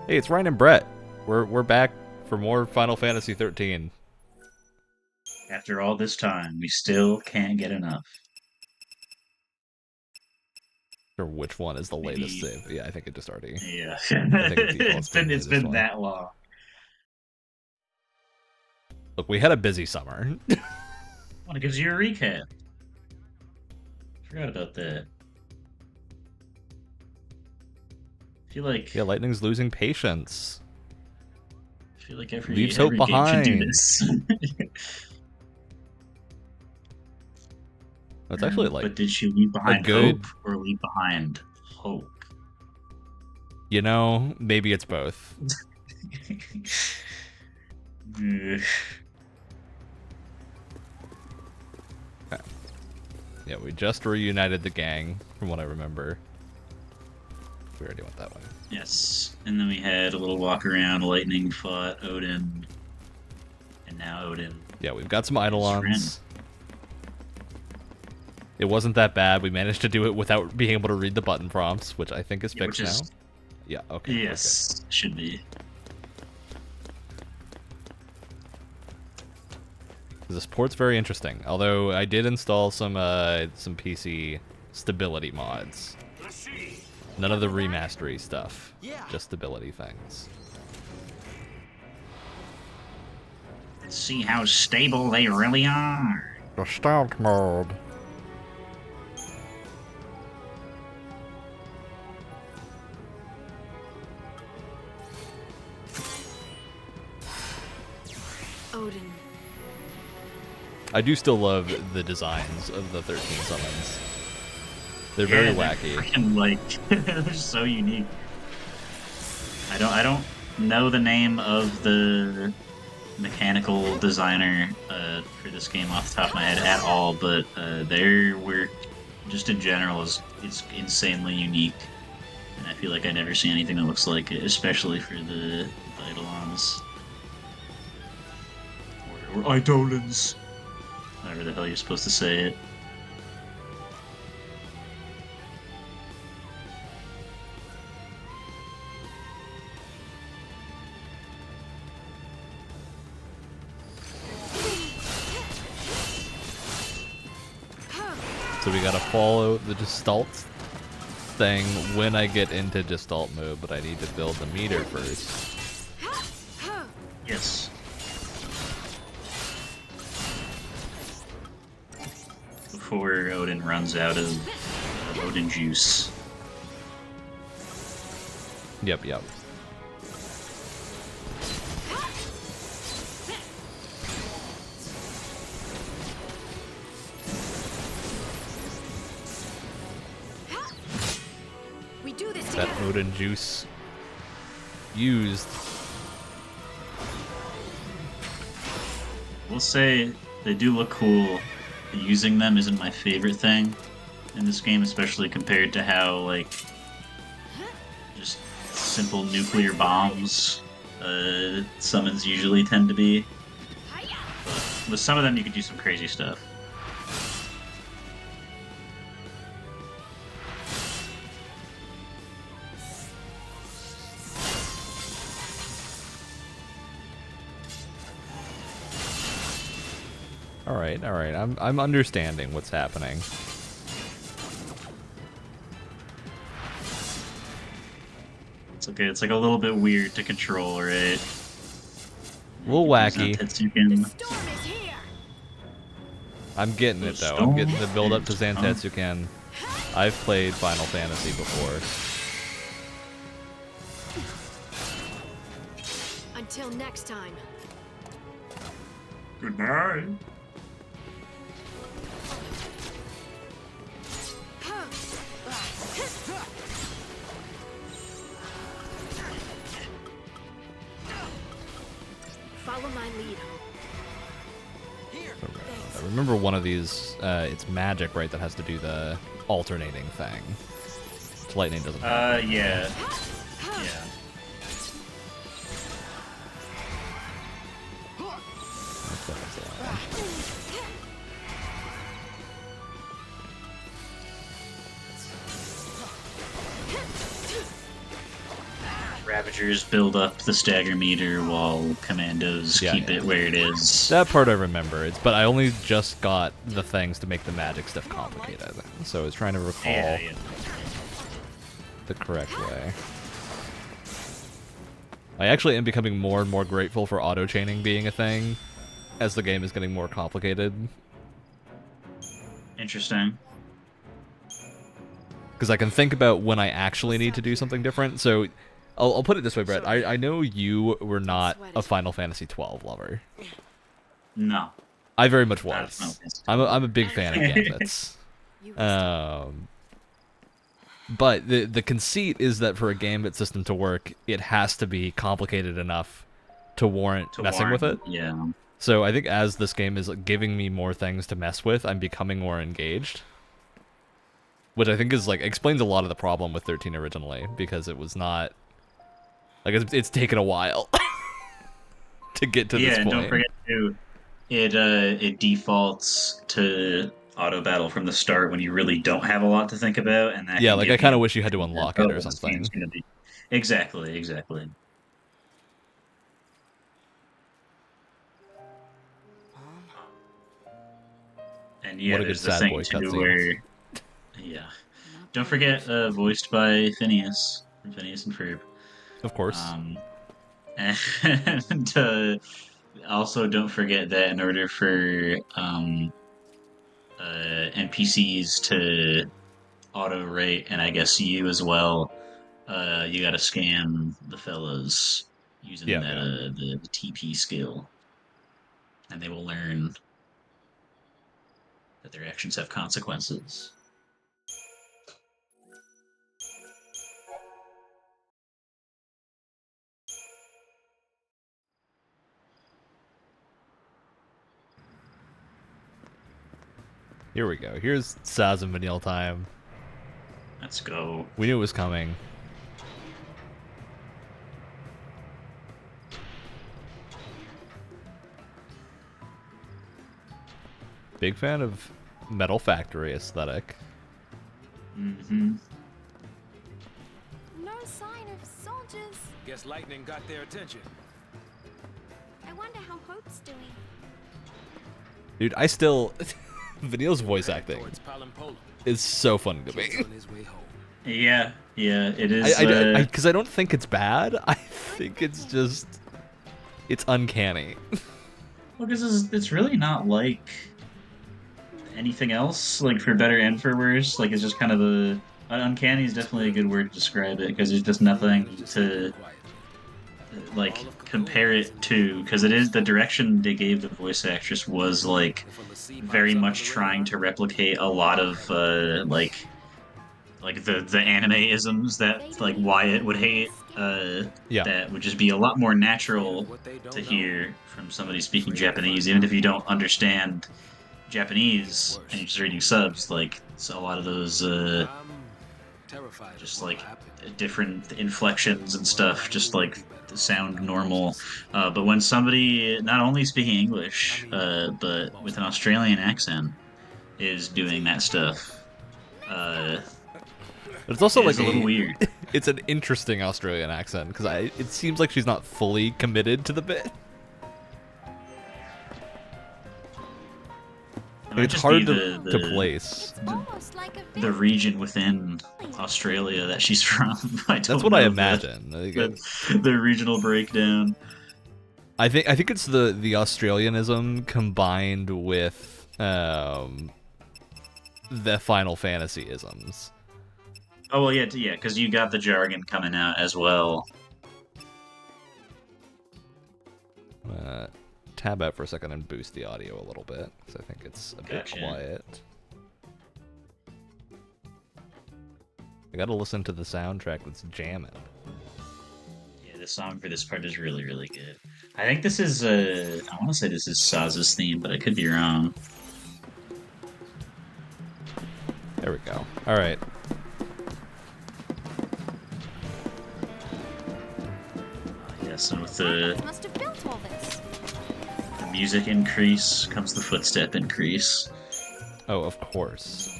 Hey, it's Ryan and Brett. We're back for more Final Fantasy 13. After all this time, we still can't get enough. Or which one is the latest Maybe, save? Yeah, I think it just already. yeah. I think it defaults it's to the been it's latest been one. that long. Look, we had a busy summer. Want to give you a recap? Forgot about that. I feel like Yeah, Lightning's losing patience. I feel like every Leaves hope every game should do behind. this. It's actually like But did she leave a behind hope good. or leave behind hope? You know, maybe it's both. Ugh. Yeah, we just reunited the gang, from what I remember. We already went that way. Yes, and then we had a little walk around. Lightning fought Odin, and now Odin Yeah, we've got some is Ren. Eidolons. It wasn't that bad. We managed to do it without being able to read the button prompts, which I think is Yeah, fixed which is now. Yeah, okay. yes, should be. This port's very interesting. Although I did install some PC stability mods. None of the remastery stuff. Just stability things. Let's see how stable they really are. The stealth mode. Odin. I do still love the designs of the 13 summons. They're very wacky. Freaking like they're so unique. I don't know the name of the mechanical designer for this game off the top of my head at all, but their work just in general is insanely unique, and I feel like I never see anything that looks like it, especially for the Eidolons or Eidolons, whatever the hell you're supposed to say it. So we gotta follow the Gestalt thing when I get into Gestalt mode, but I need to build the meter first. Yes. Before Odin runs out of Odin juice. Yep. We do this That together. Odin juice used. We'll say they do look cool. Using them isn't my favorite thing in this game, especially compared to how, like, just simple nuclear bombs summons usually tend to be. But with some of them, you could do some crazy stuff. All right. I'm understanding what's happening. It's okay. It's like a little bit weird to control, right? A little wacky. Zantetsuken. Storm is here. I'm getting it though. I'm getting the build up to Zantetsuken. I've played Final Fantasy before. Until next time. Goodbye. Follow my lead. I remember one of these. It's magic, right? That has to do the alternating thing. Which lightning doesn't have. Yeah. Yeah. That's the one. Ravagers build up the stagger meter while commandos keep it where it is. That part I remember, but I only just got the things to make the magic stuff complicated, so I was trying to recall the correct way. I actually am becoming more and more grateful for auto-chaining being a thing as the game is getting more complicated. Interesting. Because I can think about when I actually need to do something different, so... I'll put it this way, Brett. I know you were not a Final Fantasy XII lover. No. I very much was. I'm a big fan of Gambits. But the conceit is that for a Gambit system to work, it has to be complicated enough to warrant messing with it. Yeah. So I think as this game is giving me more things to mess with, I'm becoming more engaged. Which I think is explains a lot of the problem with 13 originally, because it was not... it's taken a while to get to this point. Yeah, don't forget to it defaults to auto battle from the start when you really don't have a lot to think about, and that I kind of wish you had to unlock it or something. Exactly. And yeah, what a good there's the sad thing boy too where don't forget voiced by Phineas and Ferb. Of course. And also don't forget that in order for NPCs to auto-rate, and I guess you as well, you gotta scan the fellas using the TP skill. And they will learn that their actions have consequences. Here we go. Here's Saz and Vanille time. Let's go. We knew it was coming. Big fan of Metal Factory aesthetic. No sign of soldiers. Guess lightning got their attention. I wonder how Hope's doing. Dude, I still... Vanille's voice acting is so funny to me. Yeah, it is. Because I don't think it's bad. I think it's just... It's uncanny. Well, because it's really not like anything else, for better and for worse. It's just kind of uncanny is definitely a good word to describe it, because there's just nothing to compare it to, because it is the direction they gave the voice actress was very much trying to replicate a lot of the anime-isms that Wyatt would hate. That would just be a lot more natural to hear from somebody speaking Japanese, even if you don't understand Japanese and you're just reading subs. So a lot of those just different inflections and stuff just sound normal, but when somebody not only speaking English but with an Australian accent is doing that stuff, but it's also a little weird. It's an interesting Australian accent, because it seems like she's not fully committed to the bit. It's hard to place. The region within Australia that she's from. That's what I imagine. The regional breakdown. I think it's the Australianism combined with the Final Fantasy isms. Oh well, yeah, because you got the jargon coming out as well. Tab out for a second and boost the audio a little bit, because I think it's a bit quiet. I gotta listen to the soundtrack that's jamming. Yeah, the song for this part is really, really good. I think this is, I want to say this is Saz's theme, but I could be wrong. There we go. Alright. Yes, and with the... Must have built all this. Music increase comes the footstep increase. Oh, of course.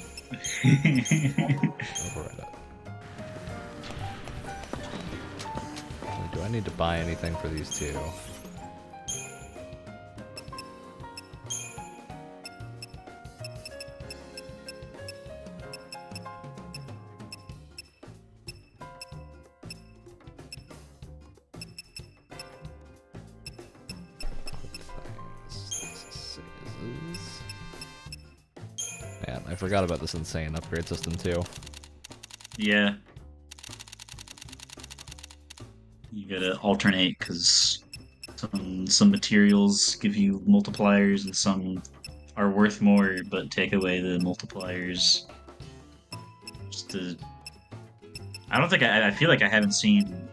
Do I need to buy anything for these two? Man, I forgot about this insane upgrade system too. Yeah. You gotta alternate because some materials give you multipliers and some are worth more but take away the multipliers. Just to, I don't think I feel like I haven't seen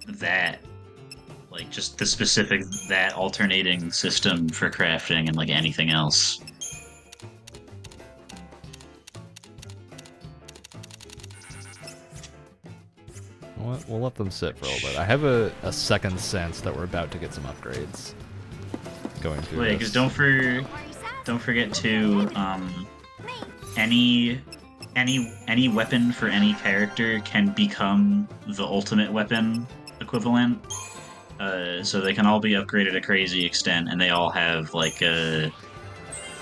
that, like just the specific that alternating system for crafting and like anything else. We'll let them sit for a little bit. I have a second sense that we're about to get some upgrades going through Wait, this. because don't forget to any weapon for any character can become the ultimate weapon equivalent. So they can all be upgraded a crazy extent, and they all have like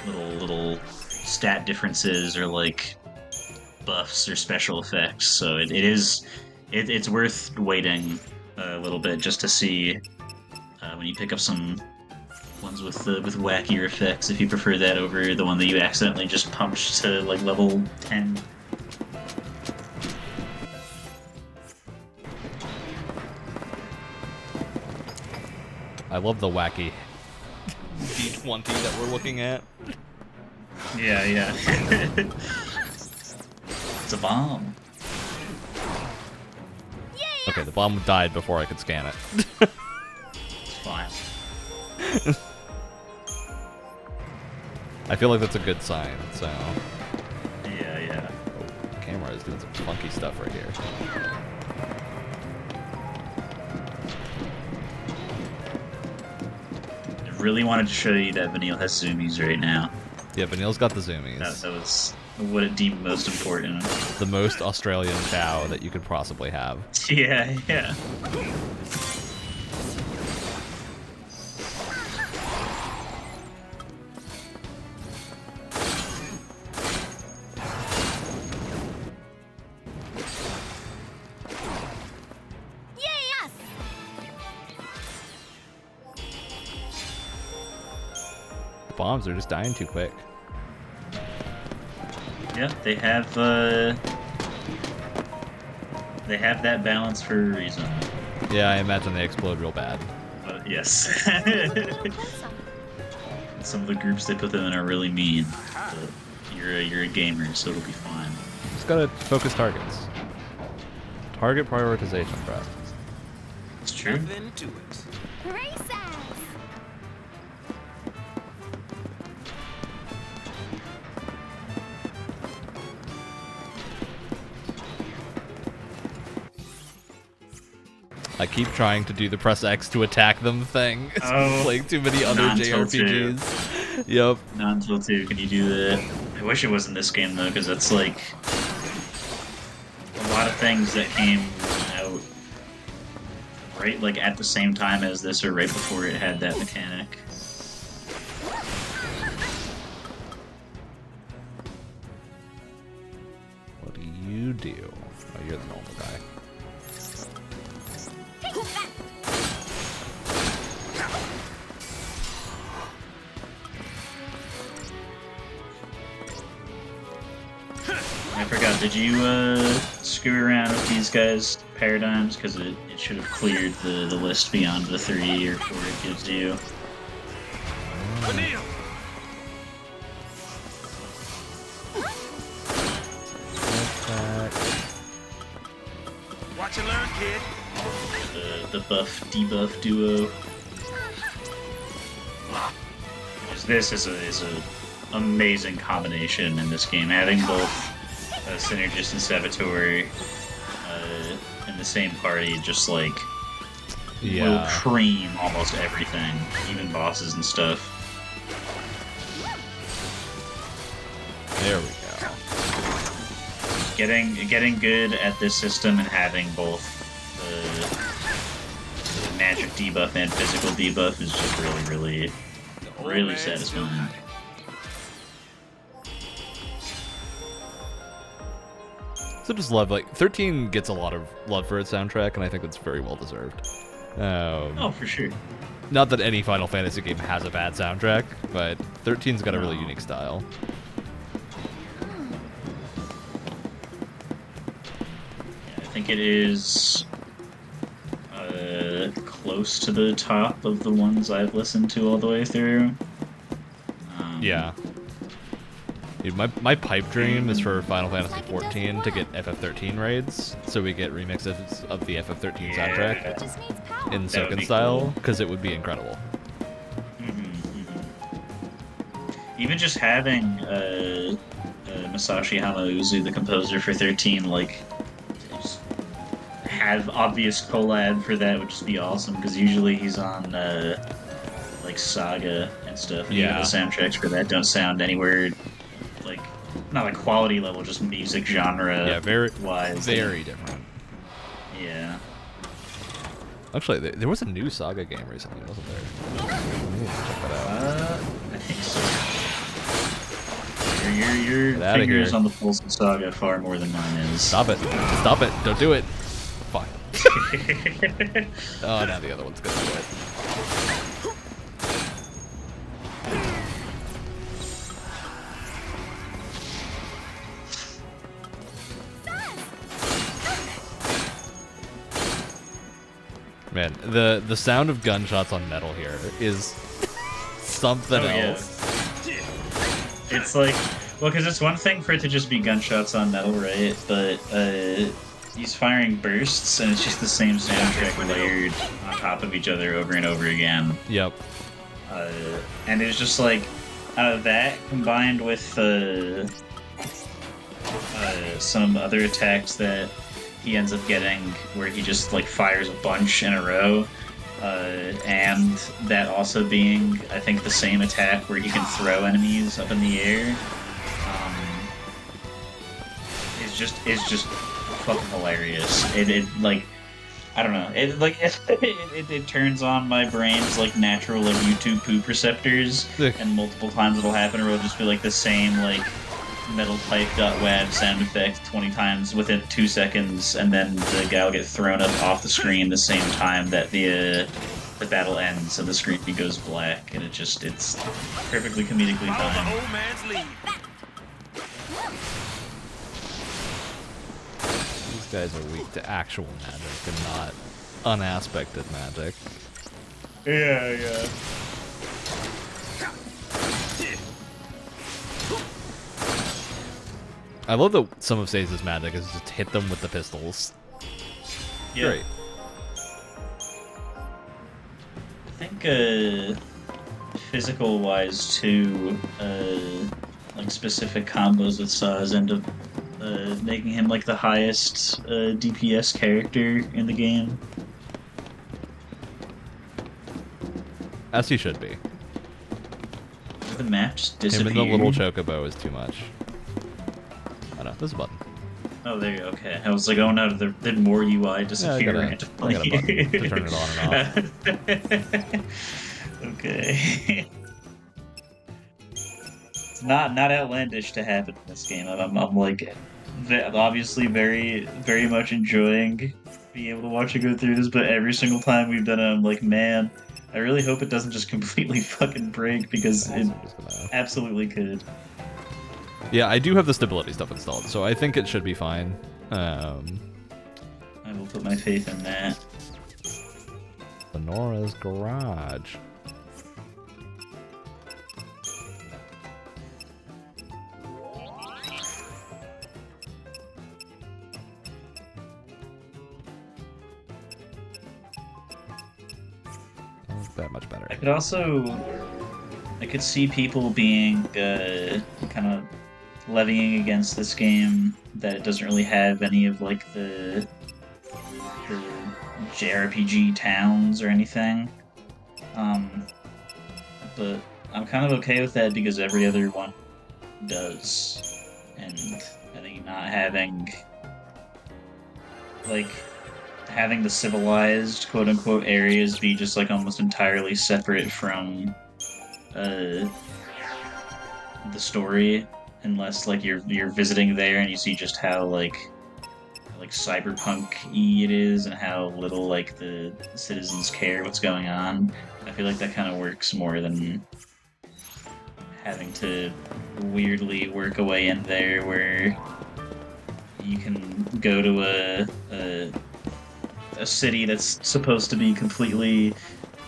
little stat differences or like buffs or special effects. So it's worth waiting a little bit just to see when you pick up some ones with wackier effects, if you prefer that over the one that you accidentally just pumped to like level 10. I love the wacky D20 that we're looking at. Yeah. It's a bomb. Okay, the bomb died before I could scan it. It's fine. I feel like that's a good sign, so... Yeah. Oh, the camera is doing some funky stuff right here. I really wanted to show you that Vanille has zoomies right now. Yeah, Vanille's got the zoomies. That was what it deemed most important. The most Australian chow that you could possibly have. Yeah. Bombs are just dying too quick. Yeah, they have that balance for a reason. Yeah, I imagine they explode real bad. Yes. Some of the groups they put them in are really mean. But you're a gamer, so it'll be fine. Just gotta focus targets. Target prioritization, bro. It's true. Nothing to it. Races! I keep trying to do the press X to attack them thing. It's Oh, playing too many other not until JRPGs. Yep. Not until 2 can you do that. I wish it was in this game though, because that's like a lot of things that came out right like at the same time as this or right before it had that mechanic. What do you do? Oh, you're the normal guy. I forgot, did you screw around with these guys' paradigms? Because it should have cleared the list beyond the 3 or 4 it gives you. Vanille! Watch and learn, kid. The buff debuff duo. Because this is a amazing combination in this game, having both Synergist and Saboteur in the same party, just like will cream almost everything, even bosses and stuff. There we go. Getting good at this system and having both debuff and physical debuff is just really satisfying. So just love, like, 13 gets a lot of love for its soundtrack, and I think that's very well deserved. Oh, for sure. Not that any Final Fantasy game has a bad soundtrack, but 13's got a really unique style. Yeah, I think it is close to the top of the ones I've listened to all the way through. Yeah. Dude, my pipe dream is for Final Fantasy XIV to get FF13 raids, so we get remixes of the FF13 soundtrack It just needs power. in That would Soken be style, cool. because it would be incredible. Even just having Masashi Hamauzu, the composer for 13, like, just have obvious collab for that would just be awesome, because usually he's on, like, Saga and stuff, and even the soundtracks for that don't sound anywhere, like, not like quality level, just music genre wise. Very different. Yeah. Actually, there was a new Saga game recently, wasn't there? Maybe check that out. I think so. Your Get outta finger is here. on the pulse of Saga far more than mine is. Stop it. Stop it. Don't do it. Fuck. Oh, now the other one's gonna do it. Man, the sound of gunshots on metal here is something else. It's like, well, because it's one thing for it to just be gunshots on metal, right? But he's firing bursts, and it's just the same soundtrack layered on top of each other over and over again. Yep. And it's just like, that combined with some other attacks that he ends up getting, where he just like fires a bunch in a row. And that also being, I think, the same attack where he can throw enemies up in the air. Is just fucking hilarious. It like, I don't know. It like it turns on my brain's like natural like YouTube poop receptors, and multiple times it'll happen, or it'll just be like the same like metal pipe.wav sound effect 20 times within 2 seconds, and then the guy will get thrown up off the screen the same time that the battle ends, and the screen goes black, and it's perfectly comedically timed. Old man's leave. These guys are weak to actual magic and not unaspected magic. Yeah. I love that some of Saze's magic is just hit them with the pistols. Yeah. Great. I think physical wise too, like specific combos with Saz end up making him like the highest DPS character in the game. As he should be. The map just Him disappeared. and the little chocobo is too much. I know, there's a button. Oh, there you go. Okay. I was like, oh no, did more UI disappear I got a button to turn it on and off. Okay. It's not outlandish to happen in this game. I'm like, obviously very, very much enjoying being able to watch it go through this, but every single time we've done it, I'm like, man, I really hope it doesn't just completely fucking break, because it absolutely could. Yeah, I do have the stability stuff installed, so I think it should be fine. I will put my faith in that. Sonora's garage. Not that much better. I could see people being kind of levying against this game that it doesn't really have any of like the JRPG towns or anything. But I'm kind of okay with that because every other one does, and I think not having having the civilized quote unquote areas be just like almost entirely separate from the story, unless like you're visiting there and you see just how like cyberpunk-y it is and how little like the citizens care what's going on. I feel like that kind of works more than having to weirdly work a way in there where you can go to a city that's supposed to be completely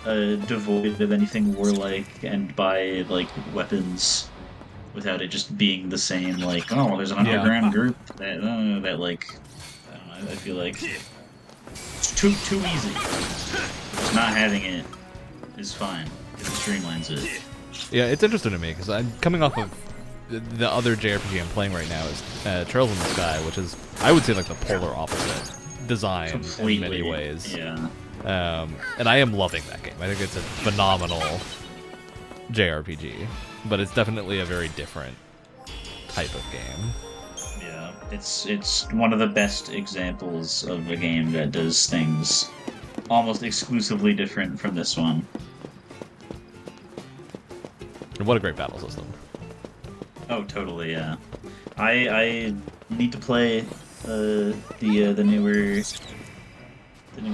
devoid of anything warlike and buy like weapons without it just being the same. Like, oh, there's an underground group that like, I don't know. I feel like it's too easy. Just not having it is fine. It streamlines it. Yeah, it's interesting to me because I'm coming off of the other JRPG I'm playing right now is Trails in the Sky, which is, I would say, like the polar opposite design Completely. in many ways. Yeah. And I am loving that game. I think it's a phenomenal JRPG, but it's definitely a very different type of game. Yeah, it's one of the best examples of a game that does things almost exclusively different from this one. And what a great battle system. Oh, totally, yeah. I need to play the newer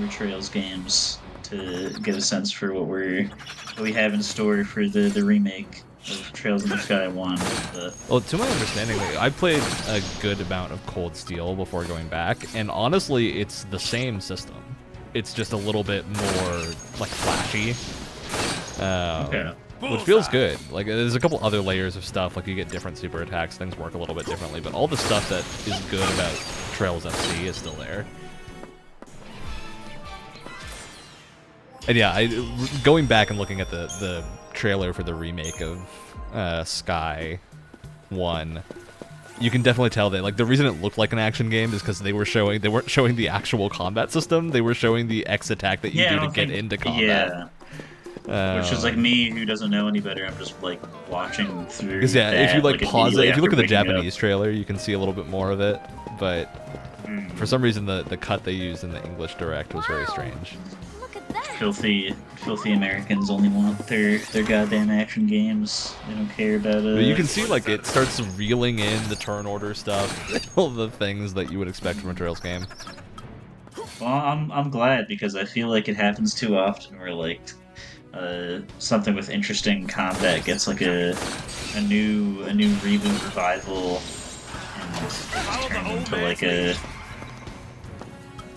Trails games to get a sense for what we have in store for the remake of Trails in the Sky 1. Well, to my understanding, I played a good amount of Cold Steel before going back, and honestly, it's the same system. It's just a little bit more like flashy. Okay. Which feels good. Like, there's a couple other layers of stuff, like you get different super attacks, things work a little bit differently, but all the stuff that is good about Trails FC is still there. And yeah, going back and looking at the trailer for the remake of Sky 1, you can definitely tell that, like, the reason it looked like an action game is because they weren't showing the actual combat system, they were showing the X attack that you do to get into combat. Yeah. Which is like me, who doesn't know any better. I'm just like watching through. Because yeah, if you like pause it, if you look at the after Japanese trailer, you can see a little bit more of it. But for some reason, the cut they used in the English direct was very strange. Look at that. Filthy Americans only want their goddamn action games. They don't care about it. But you can see like it starts reeling in the turn order stuff, all the things that you would expect from a Trails game. Well, I'm glad, because I feel like it happens too often where like something with interesting combat gets like a new reboot revival and it's turned into like a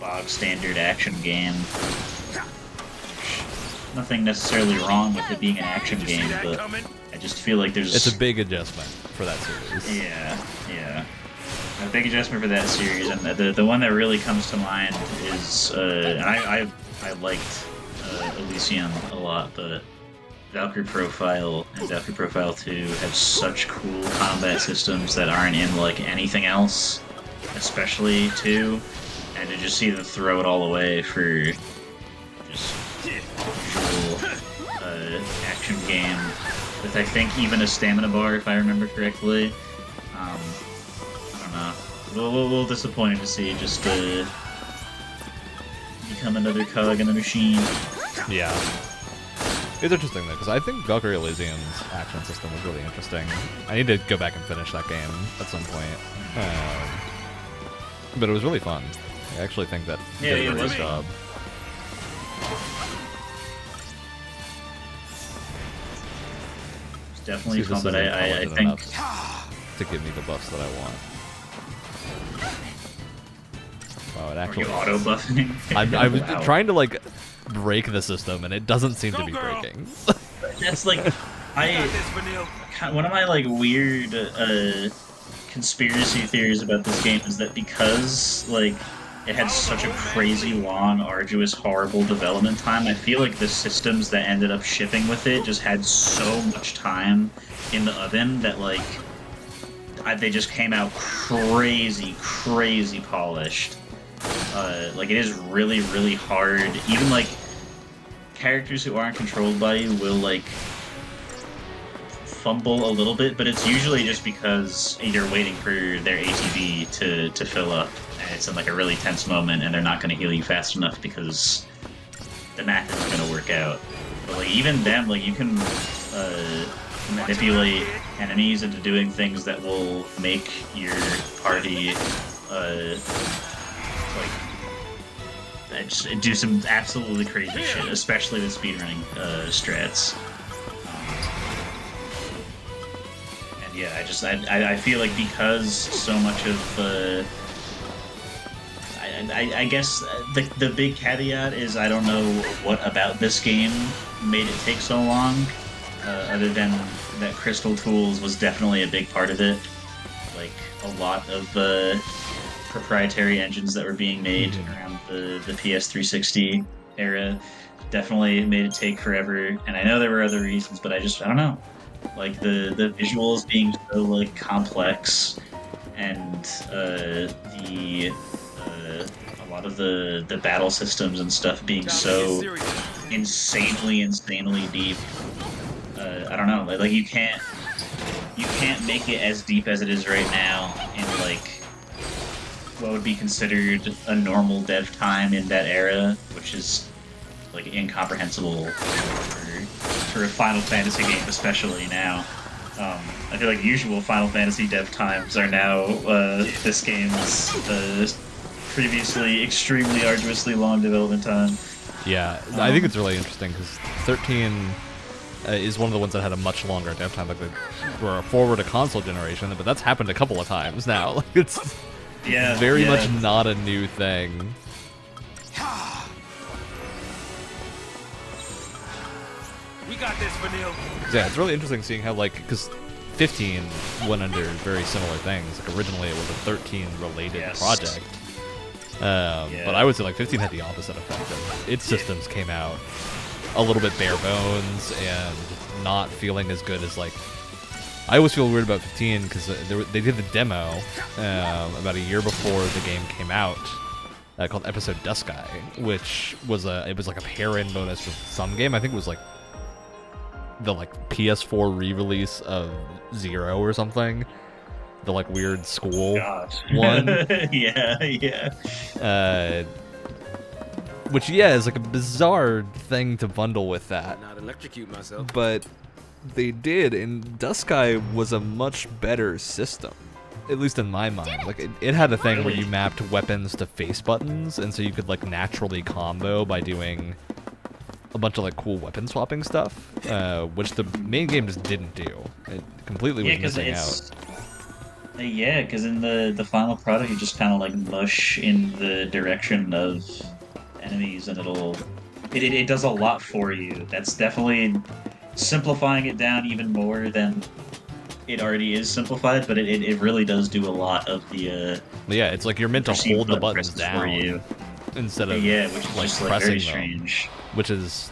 bog standard action game. Nothing necessarily wrong with it being an action game, but I just feel like It's a big adjustment for that series. Yeah. A big adjustment for that series, and the one that really comes to mind is I liked Elysium a lot, but Valkyrie Profile and Valkyrie Profile 2 have such cool combat systems that aren't in like anything else, especially 2, and to just see them throw it all away for just usual action game with, I think, even a stamina bar, if I remember correctly. I don't know. A little disappointing to see just become another cog in the machine. Yeah. It's interesting though, because I think Valkyrie Elysium's action system was really interesting. I need to go back and finish that game at some point. But it was really fun. I actually think that did a nice job. It's definitely fun, but I think to give me the buffs that I want. Oh, it are actually you auto buffing? I was trying to like break the system, and it doesn't seem to be breaking. That's like one of my like weird conspiracy theories about this game is that because like it had such a crazy long, arduous, horrible development time, I feel like the systems that ended up shipping with it just had so much time in the oven that like they just came out crazy polished. Like it is really, really hard. Even like characters who aren't controlled by you will like fumble a little bit, but it's usually just because you're waiting for their ATB to fill up, it's in like a really tense moment, and they're not going to heal you fast enough because the math isn't going to work out. But like even then, like you can manipulate enemies into doing things that will make your party just do some absolutely crazy shit, especially with speedrunning strats. And yeah, I feel like because so much of I guess the big caveat is I don't know what about this game made it take so long, other than that Crystal Tools was definitely a big part of it. Like a lot of proprietary engines that were being made around the PS360 era definitely made it take forever. And I know there were other reasons, but I don't know. Like the visuals being so like complex, and a lot of the battle systems and stuff being so insanely deep. I don't know. Like you can't make it as deep as it is right now in like what would be considered a normal dev time in that era, which is like incomprehensible for a Final Fantasy game, especially now. I feel like usual Final Fantasy dev times are now this game's previously extremely arduously long development time. Yeah, I think it's really interesting because 13 is one of the ones that had a much longer dev time. Like they were forward a console generation, but that's happened a couple of times now. Like it's very much not a new thing. We got this, Vanille. Yeah, it's really interesting seeing how, like, because 15 went under very similar things. Like, originally it was a 13-related project. But I would say, like, 15 had the opposite effect. Of its systems came out a little bit bare bones and not feeling as good as, like... I always feel weird about 15 because they did the demo about a year before the game came out called Episode Duskai, which was like a pair-in bonus with some game. I think it was, like, the PS4 re-release of Zero or something, the like weird school one. yeah. Which is like a bizarre thing to bundle with that. Not electrocute myself. But they did, and Duskai was a much better system, at least in my mind. Like it had a thing where you mapped weapons to face buttons, and so you could like naturally combo by doing a bunch of like cool weapon swapping stuff, which the main game just didn't do. It completely was missing out. Yeah, because in the final product, you just kind of like mush in the direction of enemies, and it does a lot for you. That's definitely simplifying it down even more than it already is simplified, but it really does do a lot of the. Yeah, it's like you're meant to hold the buttons down for you instead of which is like just, pressing like, very them. strange. Which is,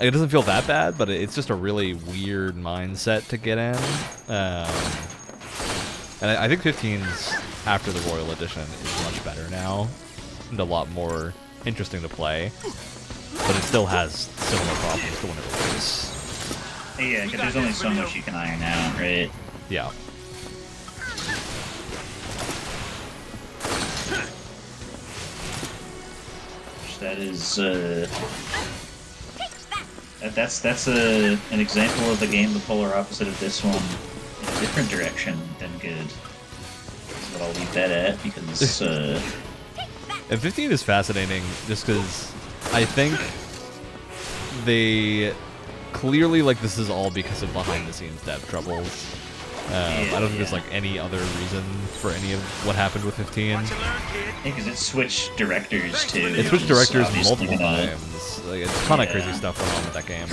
it doesn't feel that bad, but it's just a really weird mindset to get in. And I think 15's after the Royal Edition is much better now, and a lot more interesting to play. But it still has similar problems to when it released. Yeah, because there's only so much you can iron out, right? Yeah. That is that's an example of the game the polar opposite of this one in a different direction than good. That's what I'll leave that at, because and 15 is fascinating just because I think they clearly, like, this is all because of behind the scenes dev troubles. I don't think there's like any other reason for any of what happened with 15. Yeah, because it switched directors too. It switched directors multiple times. Like, a ton of crazy stuff going on with that game.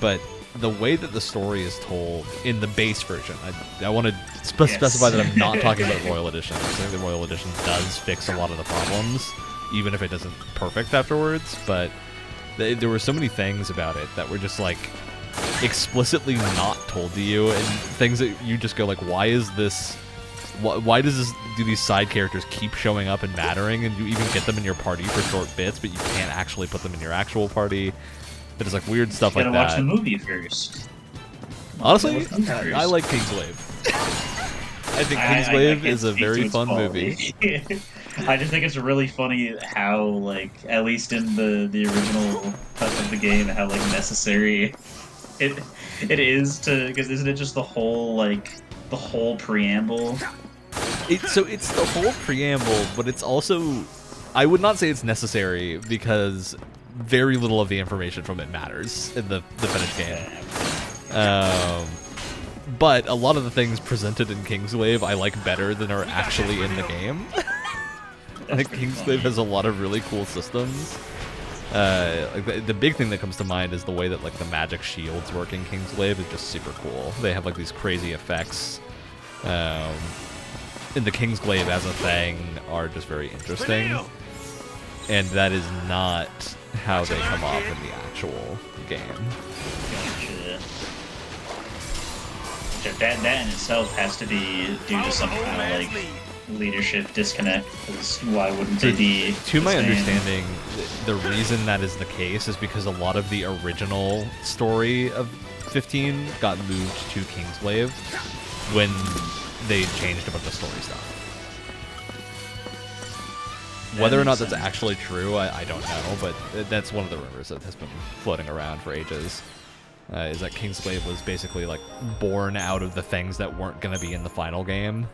But the way that the story is told in the base version, I want to specify that I'm not talking about Royal Edition. I think the Royal Edition does fix a lot of the problems, even if it doesn't perfect afterwards. But there were so many things about it that were just like explicitly not told to you, and things that you just go like, why is this, why do these side characters keep showing up and mattering, and you even get them in your party for short bits, but you can't actually put them in your actual party. There's like weird stuff like that. You gotta watch the movie first. Honestly, I like Kingswave. I think Kingsglaive is a speak to very its fun quality. movie. I just think it's really funny how, like, at least in the original cut of the game, how like necessary it is to, because isn't it just the whole preamble? So it's the whole preamble, but it's also, I would not say it's necessary because very little of the information from it matters in the finished game. But a lot of the things presented in Kingsglaive I like better than are actually in the game. I think Kingsglaive has a lot of really cool systems. Like the big thing that comes to mind is the way that like the magic shields work in Kingsglaive is just super cool. They have like these crazy effects. In the Kingsglaive as a thing are just very interesting. And that is not how they come off in the actual game. Gotcha. That in itself has to be due to some kind of like leadership disconnect, because why wouldn't they be? To my the same? understanding, the reason that is the case is because a lot of the original story of 15 got moved to Kingsglaive when they changed a bunch of story stuff. Whether or not that's actually true, I don't know, but that's one of the rumors that has been floating around for ages. Is that Kingsglaive was basically like born out of the things that weren't going to be in the final game.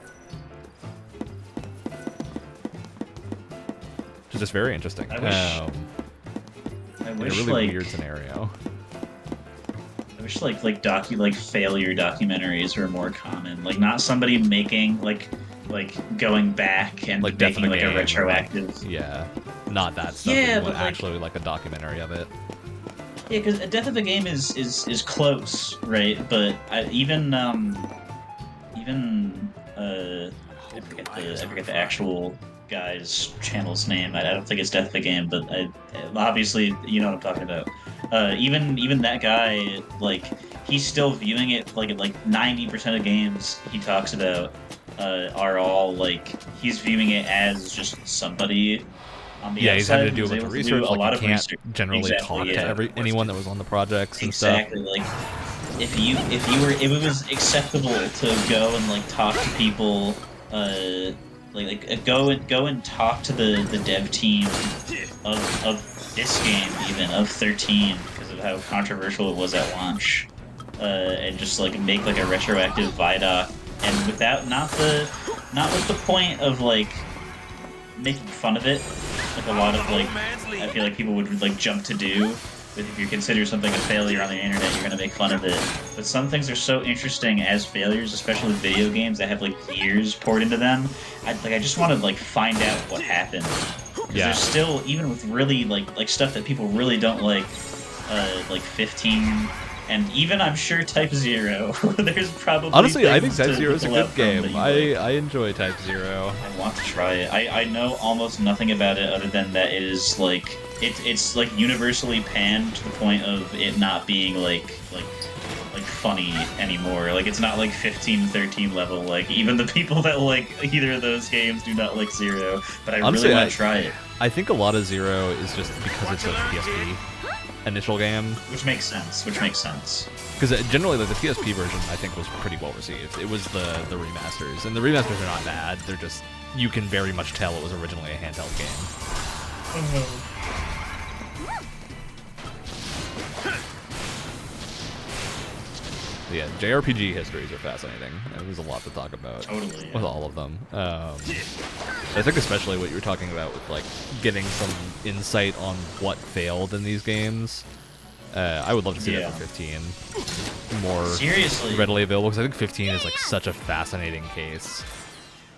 Which is just very interesting. I wish, in a really like, weird scenario. I wish like failure documentaries were more common. Like not somebody making like going back and Like Death of making a like a Game, retroactive. Yeah, not that stuff. Yeah, but but, like- actually like a documentary of it. Yeah, because Death of a Game is close, right? But I forget the actual guy's channel's name. I don't think it's Death of a Game, but obviously you know what I'm talking about. Even that guy, like he's still viewing it like 90% of games he talks about are all like he's viewing it as just somebody on the Yeah, he's having to outside do a who's bunch of able to research. do a Like lot you of can't research. generally Exactly, talk yeah. to anyone that was on the projects and Exactly. Like if it was acceptable to go and like talk to people, go and talk to the dev team of this game, even of 13, because of how controversial it was at launch, and just like make like a retroactive Vidoc, and without not with the point of like making fun of it, like a lot of like I feel like people would like jump to do. If you consider something a failure on the internet, you're gonna make fun of it. But some things are so interesting as failures, especially with video games that have like years poured into them. I just want to like find out what happened. 'Cause Yeah. There's still, even with really like stuff that people really don't like 15, and even I'm sure Type 0. There's probably Honestly, I think things Type to 0 is a pull out good from game. that you like. I enjoy Type 0. I want to try it. I know almost nothing about it other than that it is like it's like universally panned to the point of it not being like funny anymore. Like it's not like 15, 13 level. Like even the people that like either of those games do not like 0. But I Honestly, really want to try it, I think a lot of 0 is just because it's a PSP initial game. which makes sense. Because generally, like, the PSP version, I think, was pretty well received. It was the remasters, and the remasters are not bad. They're just, you can very much tell it was originally a handheld game. Yeah, JRPG histories are fascinating. There's a lot to talk about Totally, yeah. with all of them. I think especially what you were talking about with like getting some insight on what failed in these games. I would love to see that for 15 more Seriously. readily available, because I think 15 is like such a fascinating case.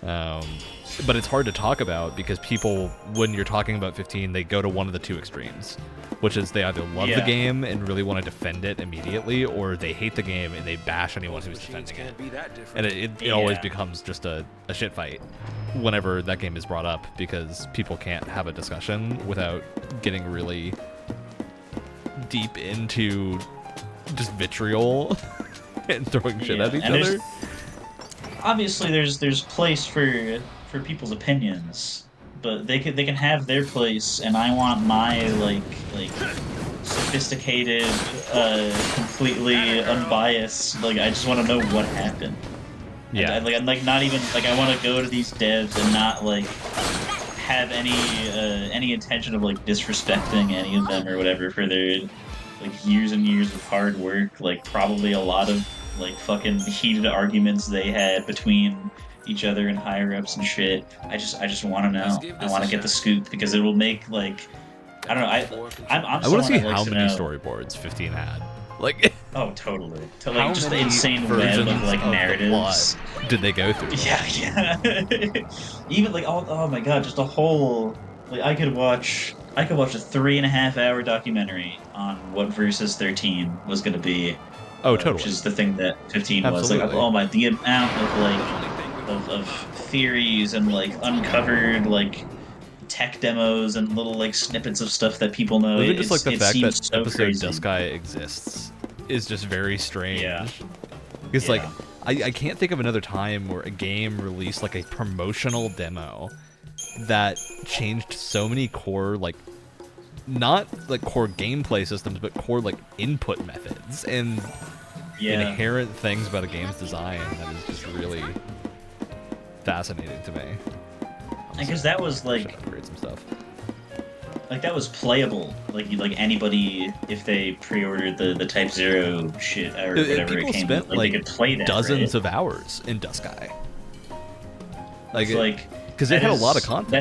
But it's hard to talk about because people, when you're talking about 15, they go to one of the two extremes, which is they either love the game and really want to defend it immediately, or they hate the game and they bash anyone who's defending it. And it always becomes just a shit fight whenever that game is brought up, because people can't have a discussion without getting really deep into just vitriol and throwing shit at each other. Obviously, there's place for people's opinions, but they can have their place, and I want my like sophisticated, completely unbiased. Like I just want to know what happened. Yeah. And, like, I'm like not even like I want to go to these devs and not like have any intention of like disrespecting any of them or whatever for their like years and years of hard work. Like probably a lot of like fucking heated arguments they had between each other and higher ups and shit. I just want to Let's know. give I this want a to get the shot. scoop because it will make like I don't know. I'm I want to someone see that likes how to many know. storyboards 15 had. Like, Oh, totally. To how like just the many insane web versions of like of the narratives. plot did they go through? Yeah, yeah. Even like oh my god, just a whole like I could watch a 3.5 hour documentary on what Versus 13 was gonna be, Oh, which totally. is the thing that 15 was. Like Absolutely. oh my the amount of like of theories and like uncovered like tech demos and little like snippets of stuff that people know. Even just like the It fact seems that so episode crazy. Duskai exists is just very strange. Yeah. Because like Yeah. I can't think of another time where a game released like a promotional demo that changed so many core like not like core gameplay systems but core like input methods and Yeah. inherent things about a game's design that is just really fascinating to me. Because that was Should like upgrade some stuff. that was playable. Like anybody, if they pre-ordered the Type Zero shit or whatever People it came spent with, like they could play that. dozens right? of hours in Duskai. It's like because it that had a is- lot of content.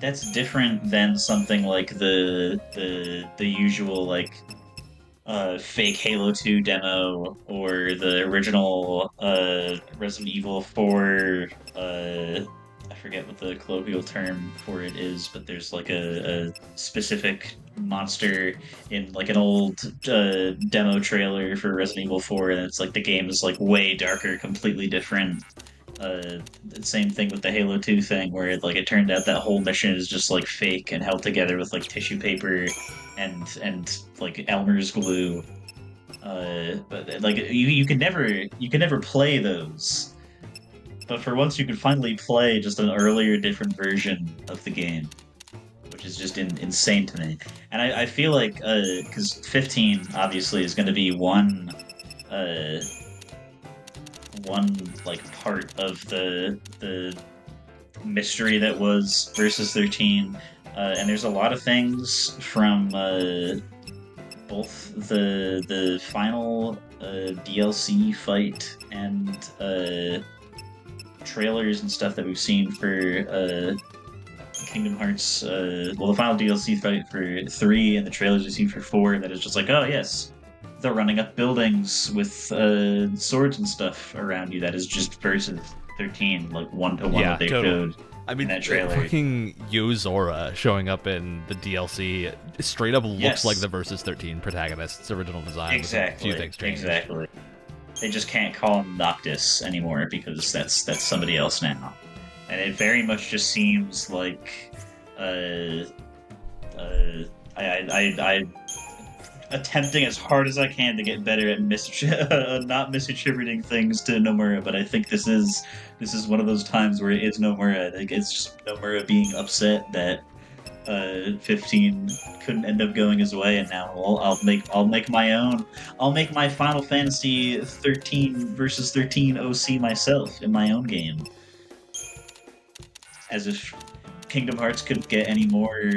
That's different than something like the usual like fake Halo 2 demo or the original Resident Evil 4 I forget what the colloquial term for it is, but there's like a specific monster in like an old demo trailer for Resident Evil 4 and it's like the game is like way darker, completely different. The same thing with the Halo 2 thing, where it turned out that whole mission is just like fake and held together with like tissue paper and like Elmer's glue. But like you can never play those. But for once, you could finally play just an earlier, different version of the game, which is just insane to me. And I feel like because 15 obviously is going to be one like part of the mystery that was Versus 13, and there's a lot of things from both the final DLC fight and trailers and stuff that we've seen for Kingdom Hearts. Well, the final DLC fight for 3 and the trailers we've seen for 4 that is just like, oh yes, they're running up buildings with swords and stuff around you. That is just Versus 13, like one-to-one what they showed. I mean, that trailer. fucking Yozora showing up in the DLC straight up looks Yes. like the Versus 13 protagonist's original design. Exactly. With a few things changed. Exactly. They just can't call him Noctis anymore because that's somebody else now, and it very much just seems like I attempting as hard as I can to get better at not misattributing things to Nomura, but I think this is one of those times where it is Nomura. Like it's just Nomura being upset that 15 couldn't end up going his way, and now I'll make my own. I'll make my Final Fantasy 13 Versus 13 OC myself in my own game. As if Kingdom Hearts could get any more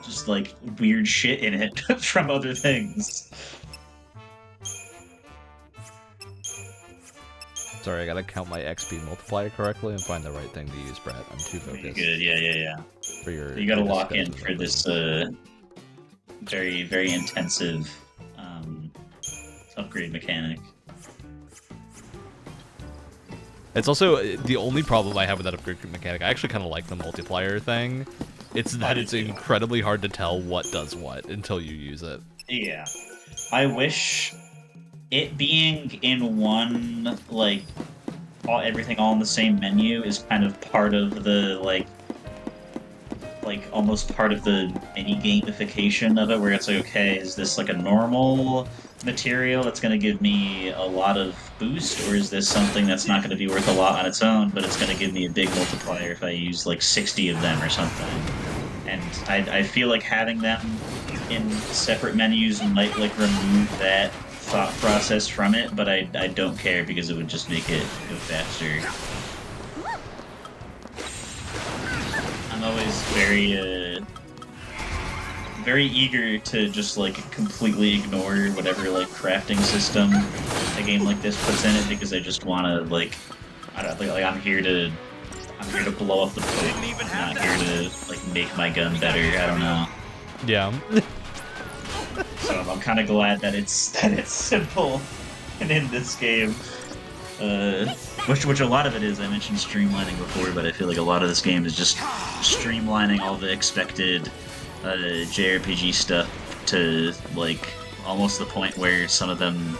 just like weird shit in it from other things. Sorry, I gotta count my XP multiplier correctly and find the right thing to use, Brett. I'm too Pretty focused. good, yeah. For your, You gotta your lock in discussion for of this very, very intensive upgrade mechanic. It's also the only problem I have with that upgrade mechanic. I actually kind of like the multiplier thing. It's that it's incredibly hard to tell what does what until you use it. Yeah. I wish it being in one, like, everything all in the same menu is kind of part of the, like almost part of the mini gamification of it, where it's like, okay, is this like a normal material that's going to give me a lot of boost, or is this something that's not going to be worth a lot on its own, but it's going to give me a big multiplier if I use like 60 of them or something? And I feel like having them in separate menus might like remove that thought process from it, but I don't care because it would just make it go faster. I'm always very eager to just like completely ignore whatever like crafting system a game like this puts in it because I just want to like I don't like I'm here to blow up the poke, not here to like make my gun better. I don't know. Yeah. So I'm kind of glad that it's simple and in this game. Which a lot of it is. I mentioned streamlining before, but I feel like a lot of this game is just streamlining all the expected JRPG stuff to like almost the point where some of them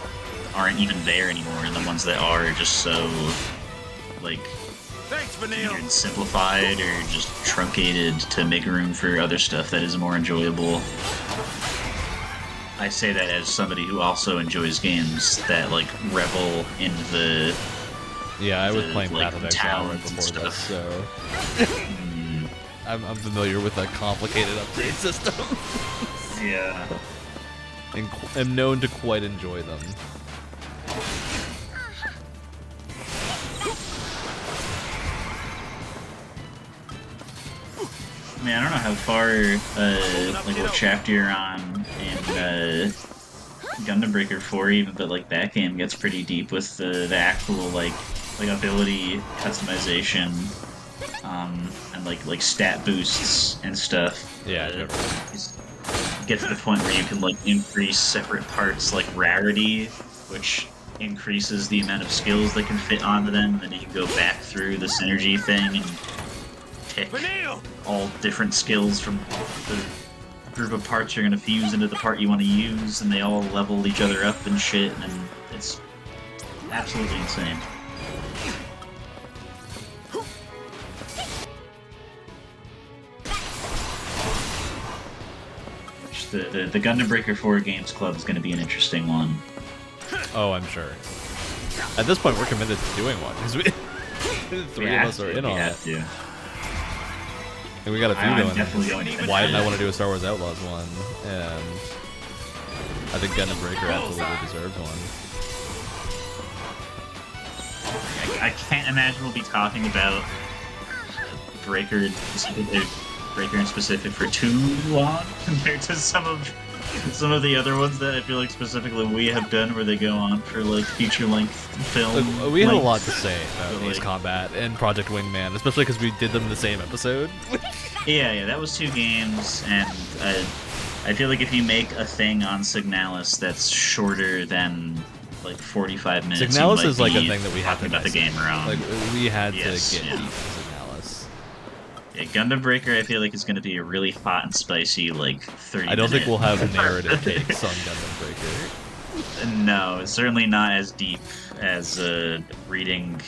aren't even there anymore, and the ones that are just so like either simplified or just truncated to make room for other stuff that is more enjoyable. I say that as somebody who also enjoys games that like revel in the I was playing like, Path of Exile right towns and before this, stuff. so I'm familiar with that complicated upgrade system. Yeah. And am known to quite enjoy them. I mean, I don't know how far, like what chapter you're on in Gundam Breaker 4 even, but like that game gets pretty deep with the actual like ability customization, and like stat boosts and stuff. Yeah, Get to the point where you can like increase separate parts like rarity, which increases the amount of skills that can fit onto them, and then you can go back through the synergy thing and pick all different skills from the group of parts you're going to fuse into the part you want to use, and they all level each other up and shit, and it's absolutely insane. The Gundam Breaker 4 Games Club is going to be an interesting one. Oh, I'm sure. At this point, we're committed to doing one, because the three of us are in on it. To. And we got a few I'm going. definitely going to Why didn't I want to do a Star Wars Outlaws one? And I think Gundam Breaker absolutely deserves one. I can't imagine we'll be talking about Breaker in specific for too long compared to some of the other ones that I feel like specifically we have done where they go on for like feature-length film. Look, we had a lot to say about Ace Combat and Project Wingman, especially because we did them in the same episode. yeah, that was 2 games, and I feel like if you make a thing on Signalis that's shorter than like 45 minutes, Signalis is like a thing that we have to about the game around. Like we had to get yeah. deep into Signalis. Yeah, Gundam Breaker, I feel like is going to be a really hot and spicy like 30. I don't think we'll have narrative takes on Gundam Breaker. No, it's certainly not as deep as reading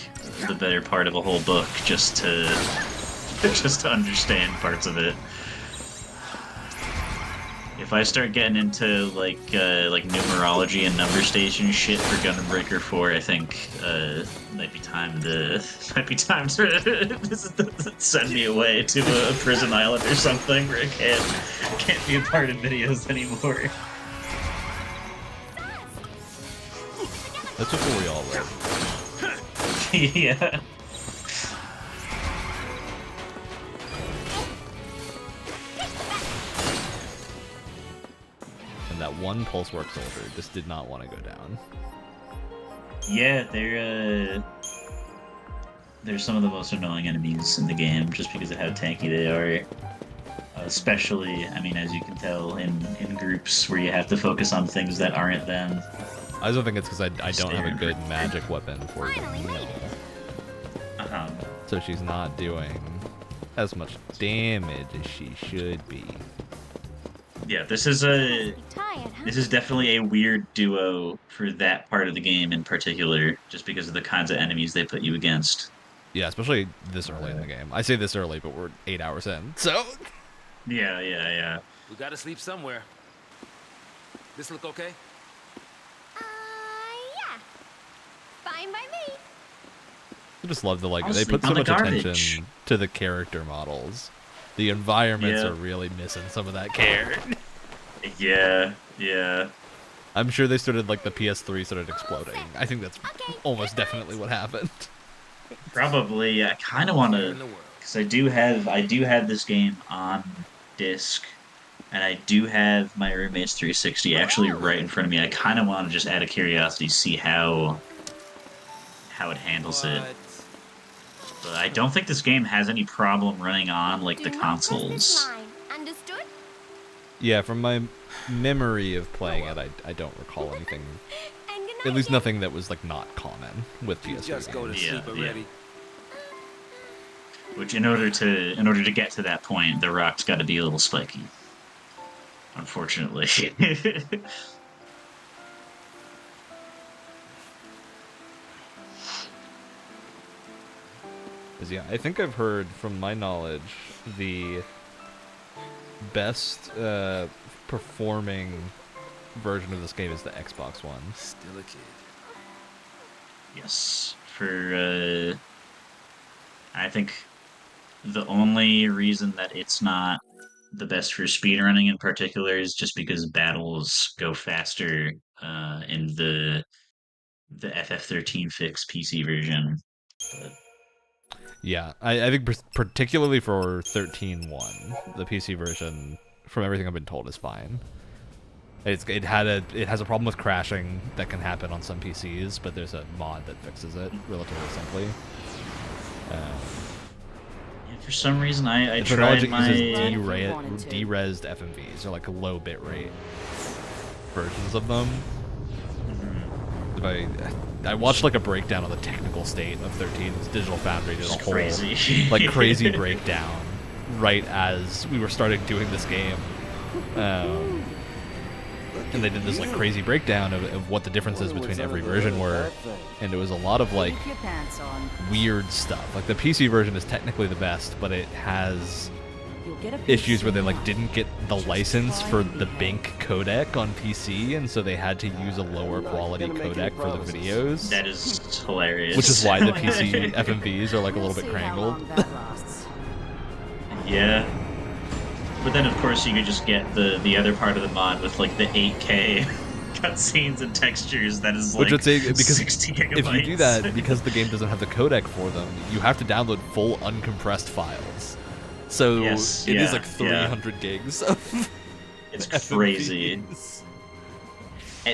the better part of a whole book just to understand parts of it. If I start getting into like numerology and number station shit for Gundam Breaker 4, I think might be time to send me away to a prison island or something where I can't be a part of videos anymore. That's before we all live. Yeah. And that one Pulse Work soldier just did not want to go down. Yeah, they're some of the most annoying enemies in the game just because of how tanky they are. Especially, I mean, as you can tell, in groups where you have to focus on things that aren't them. I also think it's because I don't have a good magic weapon for Camille. So she's not doing as much damage as she should be. Yeah, this is definitely a weird duo for that part of the game in particular, just because of the kinds of enemies they put you against. Yeah, especially this early in the game. I say this early, but we're 8 hours in, so... Yeah. We gotta sleep somewhere. This look okay? Yeah. Fine by me. I just love they I'll put sleep so on the much garbage. attention to the character models. The environments Yeah. are really missing some of that care. Yeah. I'm sure they started, like, the PS3 started exploding. I think that's almost definitely what happened. Probably. I kind of want to, because I do have this game on disc, and I do have my roommate's 360 actually right in front of me. I kind of want to just, out of curiosity, see how it handles it. What? But I don't think this game has any problem running on like Do the not cross this consoles. line. Understood? Yeah, from my memory of playing it, I don't recall anything. And good At night, least Jack. nothing that was, like, not common with You PS3 just go to games. Yeah, sleep yeah. already. Which in order to get to that point, the rock's got to be a little spiky. Unfortunately. 'Cause, yeah, I think I've heard, from my knowledge, the best performing version of this game is the Xbox One. Still a kid. Yes. I think the only reason that it's not the best for speedrunning in particular is just because battles go faster in the FF13 fix PC version. But Yeah, I think particularly for 13.1, the PC version, from everything I've been told, is fine. It has a problem with crashing that can happen on some PCs, but there's a mod that fixes it relatively simply. yeah, for some reason, I The technology tried uses my derezzed FMVs, or like low bitrate versions of them. I watched like a breakdown of the technical state of 13's Digital Foundry did a whole crazy. like crazy breakdown right as we were starting doing this game. And they did this like crazy breakdown of what the differences between every version were, and it was a lot of like Keep your pants on. weird stuff. Like the PC version is technically the best, but it has You'll get a issues where they PC like now. didn't get the license for the Bink codec on PC, and so they had to use a lower quality codec for the videos, That is hilarious. which is why the PC FMVs are like a little bit We'll see how crangled. long that lasts. Yeah. But then, of course, you could just get the other part of the mod with like the 8K cutscenes and textures. That is like Which would say, because 60 gigabytes. if you do that, because the game doesn't have the codec for them, you have to download full uncompressed files. So Yes, it is yeah, like 300 gigs of it's crazy. FMVs.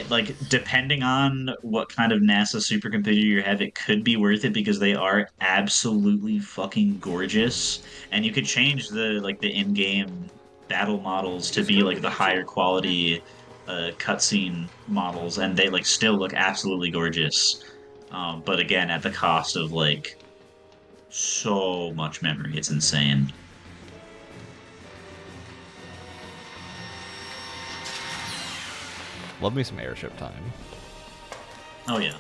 Like, depending on what kind of NASA supercomputer you have, it could be worth it because they are absolutely fucking gorgeous. And you could change the in-game battle models to be like the higher quality cutscene models, and they like still look absolutely gorgeous. But again, at the cost of like so much memory, it's insane. Love me some airship time. Oh yeah.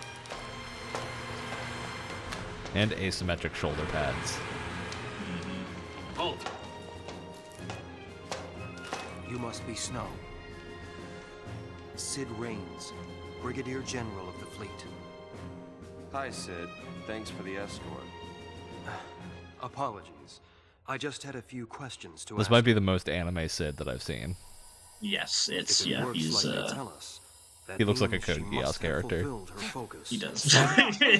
And asymmetric shoulder pads. Halt! You must be Snow. Sid Raines, Brigadier General of the fleet. Hi, Sid. Thanks for the escort. Apologies. I just had a few questions to This ask. might be the most anime Sid that I've seen. Yes, If it's it yeah. works He's like they tell us, that he looks like a means she Code must Geass have character. fulfilled her focus. he does.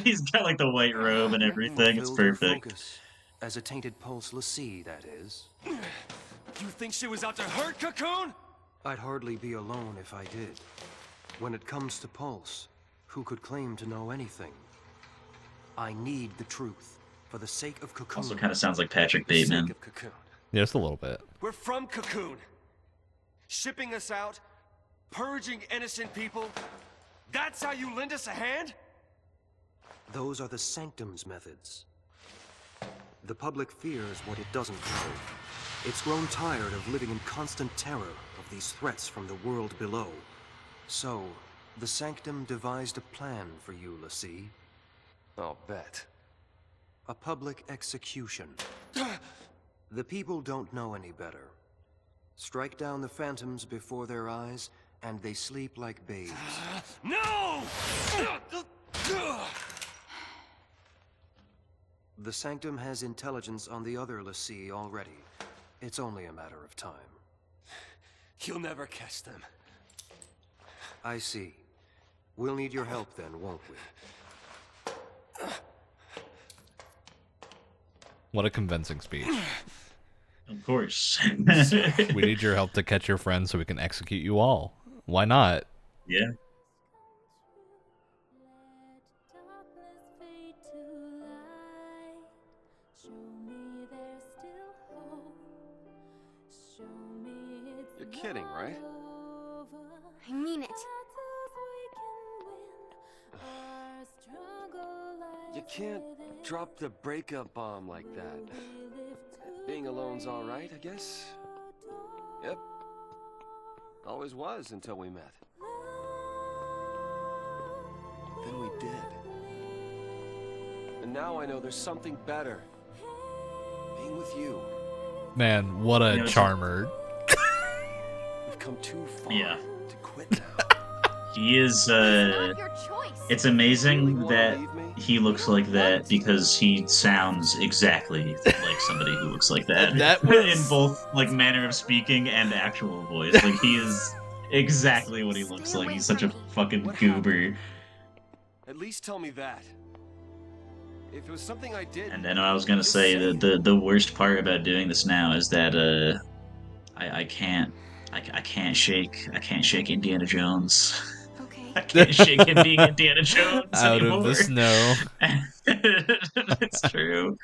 He's got like the white robe and everything. It's Fulfilled her perfect. focus. As a tainted pulse l'Cie, that is. You think she was out to hurt Cocoon? I'd hardly be alone if I did. When it comes to Pulse, who could claim to know anything? I need the truth, for the sake of Cocoon. Also, kind of sounds like Patrick For the sake Bateman. of Cocoon. Yeah, just a little bit. We're from Cocoon. Shipping us out, purging innocent people. That's how you lend us a hand? Those are the Sanctum's methods. The public fears what it doesn't know. It's grown tired of living in constant terror of these threats from the world below. So, the Sanctum devised a plan for you, l'Cie. I'll bet. A public execution. The people don't know any better. Strike down the phantoms before their eyes, and they sleep like babes. No! The Sanctum has intelligence on the other l'Cie already. It's only a matter of time. You'll never catch them. I see. We'll need your help then, won't we? What a convincing speech. Of course. We need your help to catch your friends so we can execute you all. Why not? Yeah. You're kidding, right? I mean it. You can't drop the breakup bomb like that. Being alone's all right, I guess. Yep. Always was until we met. Then we did. And now I know there's something better. Being with you. Man, what a charmer. We've come too far Yeah. to quit now. He is, Not your choice. it's amazing Really wanna that leave me? he looks like that because he sounds exactly like somebody who looks like that. That was- in both like manner of speaking and actual voice. Like he is exactly what he looks like. He's such a fucking What goober. At least tell me that. If it was something I did. And then I was gonna just say it. the worst part about doing this now is that I can't shake Indiana Jones. Okay. I can't shake him being Indiana Jones Out anymore. of the snow. It's true.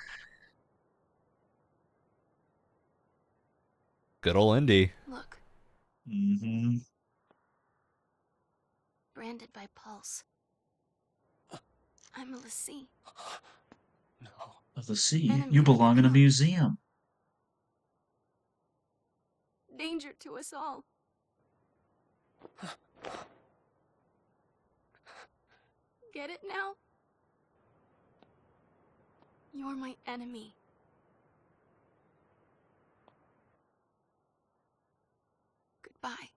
Good old Indy. Look, Mm-hmm. branded by Pulse. I'm a Lassie. No. Of the sea, Enemy you belong in a come. museum. Danger to us all. Get it now? You're my enemy. Goodbye.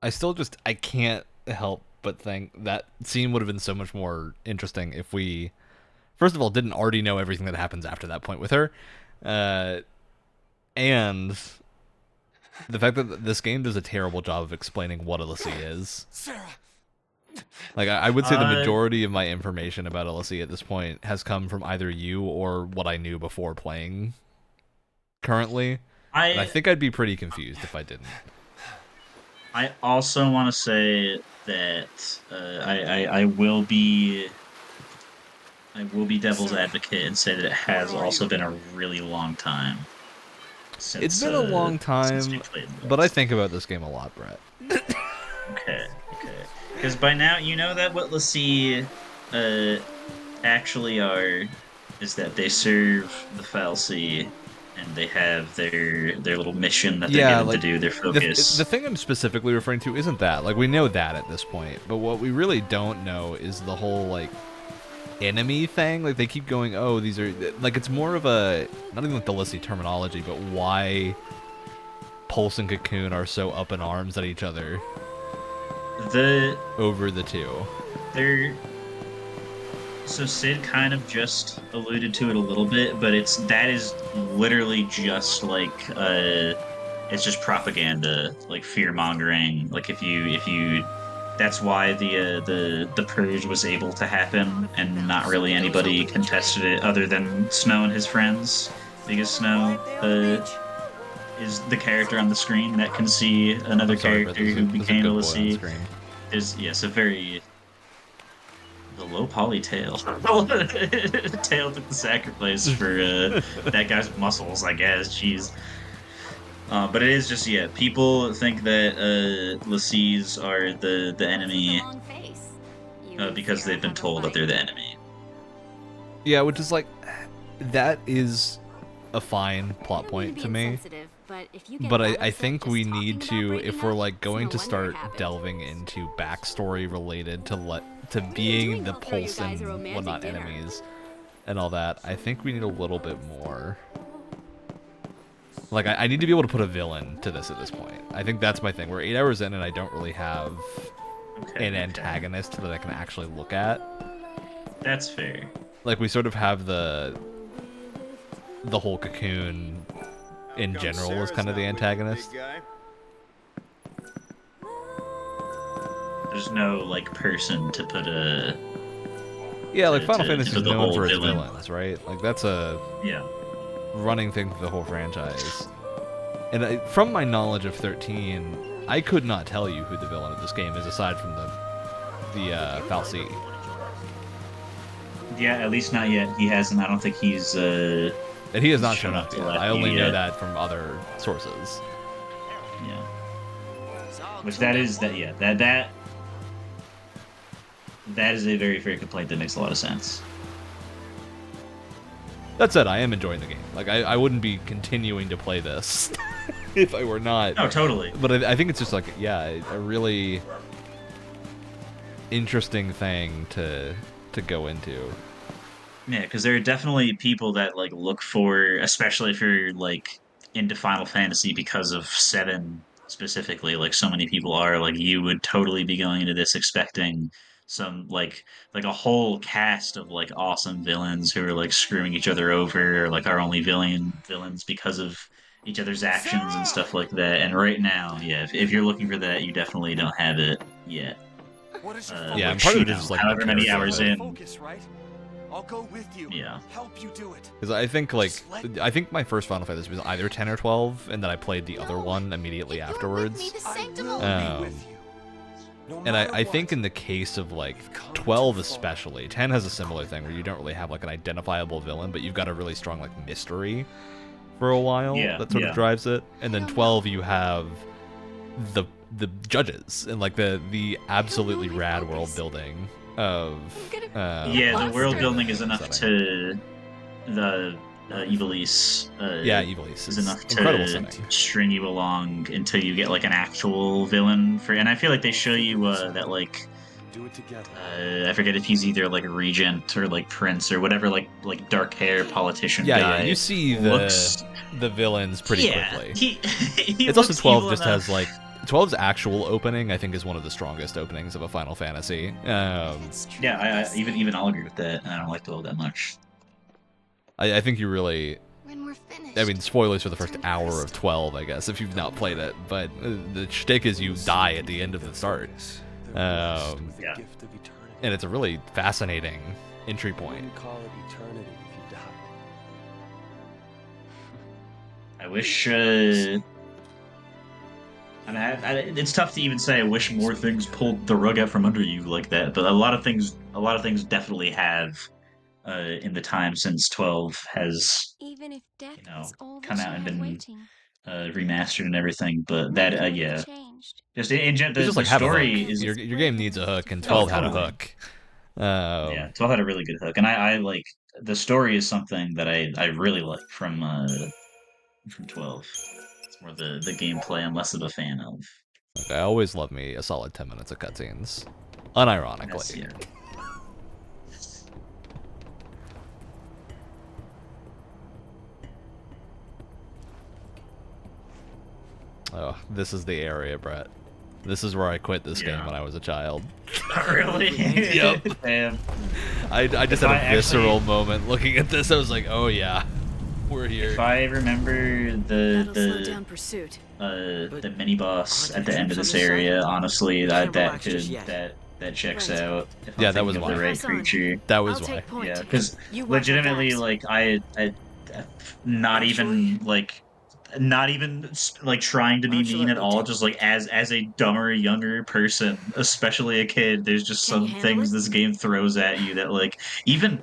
I can't help but think that scene would have been so much more interesting if we, first of all, didn't already know everything that happens after that point with her. And the fact that this game does a terrible job of explaining what a Lassie is. Sarah. Like, I would say the majority of my information about a Lassie at this point has come from either you or what I knew before playing currently. And I think I'd be pretty confused if I didn't. I also want to say that I will be devil's advocate and say that it has also been a really long time. Since, It's been a long since we time, played this. but I think about this game a lot, Brett. Okay. Because by now you know that what Lassie actually are is that they serve the Fal'Cie and they have their little mission that they're given to do, their focus. The thing I'm specifically referring to isn't that. Like, we know that at this point, but what we really don't know is the whole, like, enemy thing. Like, they keep going, oh, these are... Like, it's more of a... Not even like the Lassie terminology, but why Pulse and Cocoon are so up in arms at each other over the two. So Sid kind of just alluded to it a little bit, but that is literally just like it's just propaganda, like fear mongering. Like if you that's why the purge was able to happen and not really anybody contested it other than Snow and his friends, because Snow is the character on the screen that can see another character who became a Lassie. Yes, a very the low poly tail. Tail took the sacrifice for that guy's muscles, I guess. Jeez. But it is just, people think that Lassies are the enemy because they've been told that they're the enemy. Yeah, which is like, that is a fine plot point to me. But I think we need to, if we're like going to start delving into backstory related to being the Pulse and whatnot enemies and all that, I think we need a little bit more. Like, I need to be able to put a villain to this at this point. I think that's my thing. We're 8 hours in and I don't really have an antagonist that I can actually look at. That's fair. Like, we sort of have the whole Cocoon in general is kind of the antagonist. There's no like person to put a Yeah, like Final to Fantasy put is the known whole for its villain. villains, right? Like that's a yeah. running thing for the whole franchise. And from my knowledge of 13, I could not tell you who the villain of this game is aside from the Fal'Cie. Yeah, at least not yet. He hasn't. I don't think he's. And he has not shown up to yet. let I only you know yet. that from other sources. Yeah. Which that is that. Yeah. That is a very fair complaint that makes a lot of sense. That said, I am enjoying the game. Like, I wouldn't be continuing to play this if I were not. Oh, totally. But I think it's just like, yeah, a really interesting thing to go into. Yeah, because there are definitely people that like look for, especially if you're like into Final Fantasy because of 7 specifically. Like so many people are. Like you would totally be going into this expecting some like a whole cast of like awesome villains who are like screwing each other over, or like are only villains because of each other's actions and stuff like that. And right now, yeah, if you're looking for that, you definitely don't have it yet. What is your Yeah, and Which, part of you it is know, just like however the many character hours of it. in. focus, right? I'll go with you. Yeah. Help you do it. Because I think my first Final Fantasy was either 10 or 12, and then I played the other one immediately If afterwards. You're with me, the I sanctum will will Um, be with you. No And I matter think what. in the case of like 12 especially, 10 has a similar thing where you don't really have like an identifiable villain, but you've got a really strong like mystery for a while Yeah, that sort yeah. of drives it. And then 12 you have the judges and like the absolutely rad world building of Yeah, the Monster. world building is enough setting. to the Ivalice. Yeah, Ivalice is is enough incredible to setting. string you along until you get like an actual villain for. And I feel like they show you that like Do it together. I forget if he's either like a regent or like prince or whatever, like dark hair politician Yeah, guy. yeah, you see looks the villains pretty yeah, quickly. He It's also looks 12 evil just enough. has like 12's actual opening I think is one of the strongest openings of a Final Fantasy. Yeah, I even I'll agree with that. I don't like 12 that much. I think you really, When we're finished. I mean, spoilers for the first hour of 12, I guess, if you've not played it, but the shtick is you die at the end of the start. Yeah. Gift of eternity. And it's a really fascinating entry point. Wouldn't call it eternity if you died. I wish. I mean, it's tough to even say. I wish more things pulled the rug out from under you like that. But a lot of things definitely have. In the time since 12 has Even if death you know, is all come that out you and have been waiting, remastered and everything. But that nothing will yeah, have changed. just in general, It's just the like have a story hook. is Your game needs a hook, and 12 had a totally. hook. Yeah, 12 had a really good hook, and I like the story is something that I really like from 12. It's more the gameplay I'm less of a fan of. I always love me a solid 10 minutes of cutscenes. That's, Unironically. yeah. Oh, this is the area, Brett. This is where I quit this game Yeah. when I was a child. Really? Yep. Damn. I just If had I a actually- visceral moment looking at this. I was like, oh yeah, we're here. If I remember That'll slow the down pursuit. the mini boss aren't at the there end of troops this on this area, side? honestly, We that can't that relax could just yet. that checks Right. out. If Yeah, I'm that was thinking of why. the right Press on. creature. That was I'll why. take point. Yeah, because You watch our legitimately, backs. like I not even like not even like trying to be Why don't you mean let at me all. take Just like as a dumber younger person, especially a kid, there's just Can you some handle things it? this game throws at you that like even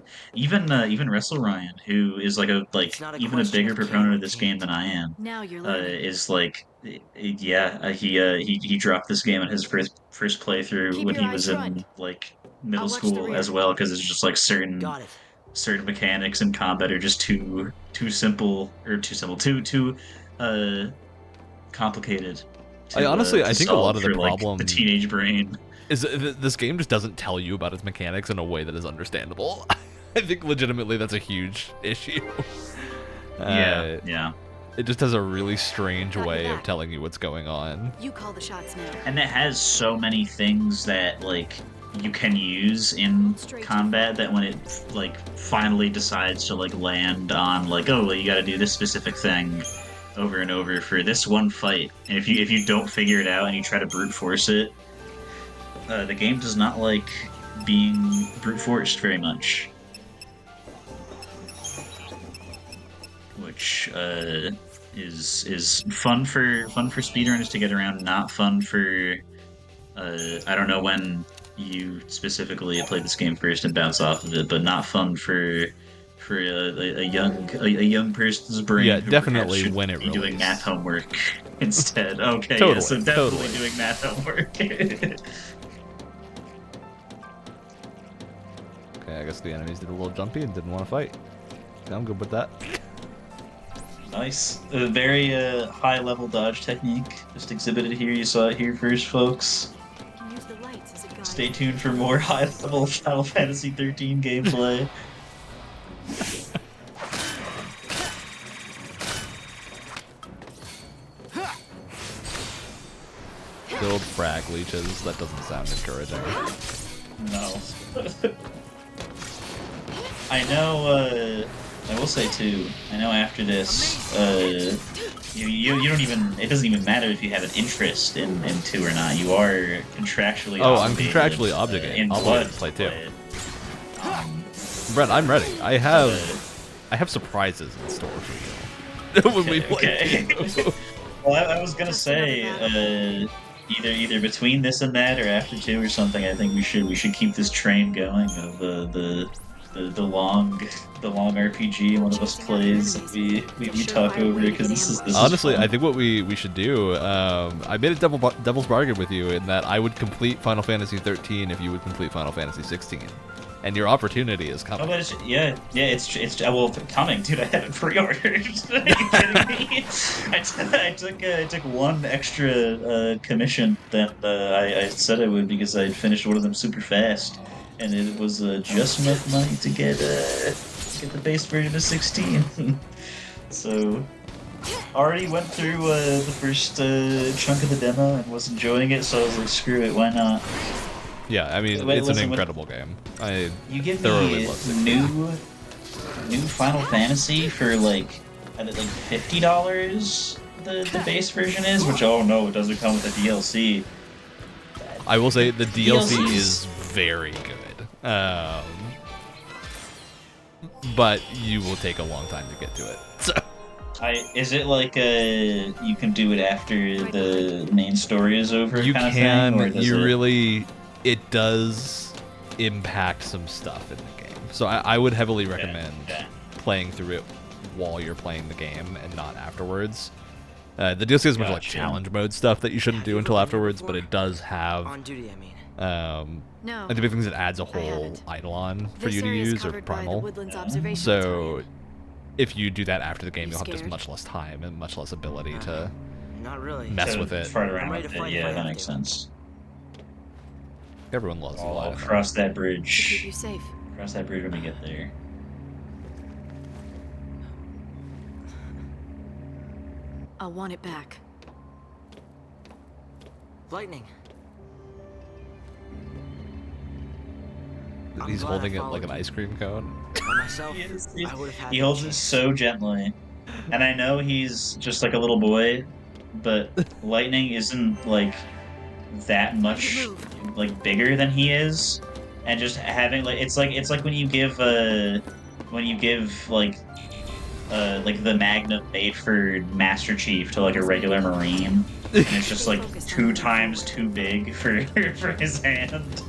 Wrestle Ryan, who is like It's not a even a question bigger of can proponent or of this game can't. than I am. Now you're learning. Is like he dropped this game in his first playthrough Keep when your he eyes was front. in like middle I'll watch the school as rear. well, because it's just like Got it. certain mechanics in combat are just too simple, or too complicated I honestly, I to think a lot solve of the for, like, problem the teenage brain. is this game just doesn't tell you about its mechanics in a way that is understandable. I think legitimately that's a huge issue. Yeah. It just has a really strange Got your way of back. telling you what's going on. You call the shots now. And it has so many things that like you can use in combat that when it like finally decides to like land on like, oh, well, you got to do this specific thing over and over for this one fight, and if you don't figure it out and you try to brute force it, the game does not like being brute forced very much, which is fun for speedrunners to get around. Not fun for I don't know when you specifically played this game first and bounce off of it, but not fun for a young person's brain. Yeah, who definitely should when it be doing released. math homework instead. Okay, Totally, yeah, so definitely totally. doing math homework. Okay, I guess the enemies did a little jumpy and didn't want to fight. Yeah, I'm good with that. Nice, a very high level dodge technique just exhibited here. You saw it here first, folks. Use the lights as a guide. Stay tuned for more high level Final Fantasy XIII gameplay. Build frag leeches. That doesn't sound encouraging. No. I know, I will say too, I know after this, you don't even, it doesn't even matter if you have an interest in 2 or not. You are contractually Oh, I'm obligated, contractually obligated. in I'll blood play too. it. Brett, I'm ready. I have surprises in store for you when we play. Okay. Well, I was gonna say, either between this and that, or after 2 or something. I think we should keep this train going of the long RPG one of us plays. And we talk over it because this is Honestly, fun. I think what we should do. I made a devil's bargain with you in that I would complete Final Fantasy XIII if you would complete Final Fantasy XVI, and your opportunity is Oh, coming. but it's well coming, dude. I have it pre-ordered. Are you kidding me? I took one extra commission that I said I would because I finished one of them super fast, and it was just enough money to get the base version of 16. So already went through the first chunk of the demo and was enjoying it. So I was like, screw it, why not? Yeah, I mean, Wait, it's listen, an incredible game. I You give thoroughly me love 16. new Final Fantasy for like $50. The base version is, which oh no, it doesn't come with the DLC. I will say the DLC DLCs. is very good, but you will take a long time to get to it. So. Is it like you can do it after the main story is over? You kind can, of thing, or does you it... really, it does impact some stuff in the game. So I would heavily recommend playing through it while you're playing the game and not afterwards. The DLC has a bunch of like challenge mode stuff that you shouldn't do until afterwards, but it does have On duty, I mean. No. and the big thing is it adds a I whole haven't. Eidolon for This you to area is use or covered by the primal. Woodlands Observation So Battalion. if you do that after the game, You you'll have just scared? much less time and much less ability to Not really. mess So with it. fart around I'm ready with to it. fight if Yeah, I that have makes to. sense. Everyone loves I'll Eidolon. cross that To keep bridge. you safe. Cross that bridge when we get there. I'll want it back. Lightning. He's glad I holding it like followed an you. ice cream cone. By myself, He I would have had He no holds it chance. so gently, and I know he's just like a little boy, but Lightning isn't like that much like bigger than he is, and just having like it's like when you give like the Magnum made for Master Chief to like a regular Marine, and it's just like 2 times too big for for his hand.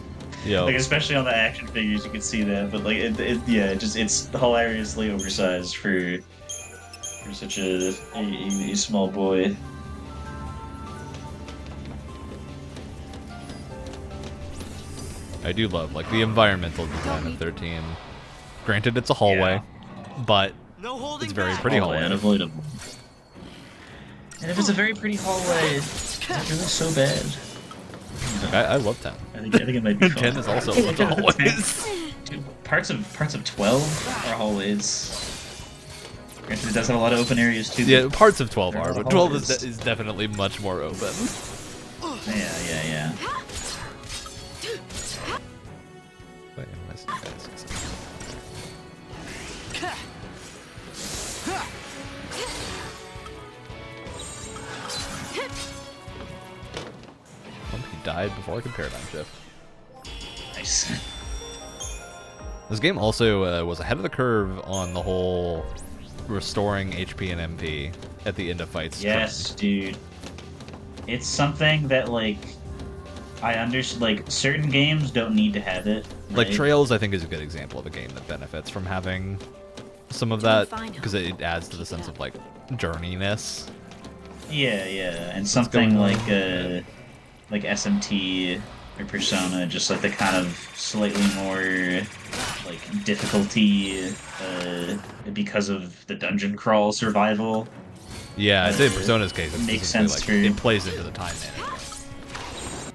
Yo, Like especially on the action figures, you can see that. But like, it's hilariously oversized for such a small boy. I do love like the environmental design of 13. Granted, it's a hallway, but No holding it's very back. pretty Hallway hallway. unavoidable. And if it's a very pretty hallway, is it really so bad? I love 10. I think it might be fun. 10 is also a bunch of hallways. Dude, parts of 12 are hallways. Granted, it does have a lot of open areas too. Yeah, parts of 12 There are, are but 12 hallways. is definitely much more open. Yeah. He died before I could paradigm shift. Nice. This game also was ahead of the curve on the whole restoring HP and MP at the end of fights. Yes, dude. It's something that, like, I understand. Like, certain games don't need to have it. Right? Like Trails, I think, is a good example of a game that benefits from having some of that, because it adds to the sense of, like, journeyness. Yeah, and something like SMT or Persona, just like the kind of slightly more like difficulty because of the dungeon crawl survival. Yeah, I'd say in Persona's case, it makes sense like, for it plays into the time management.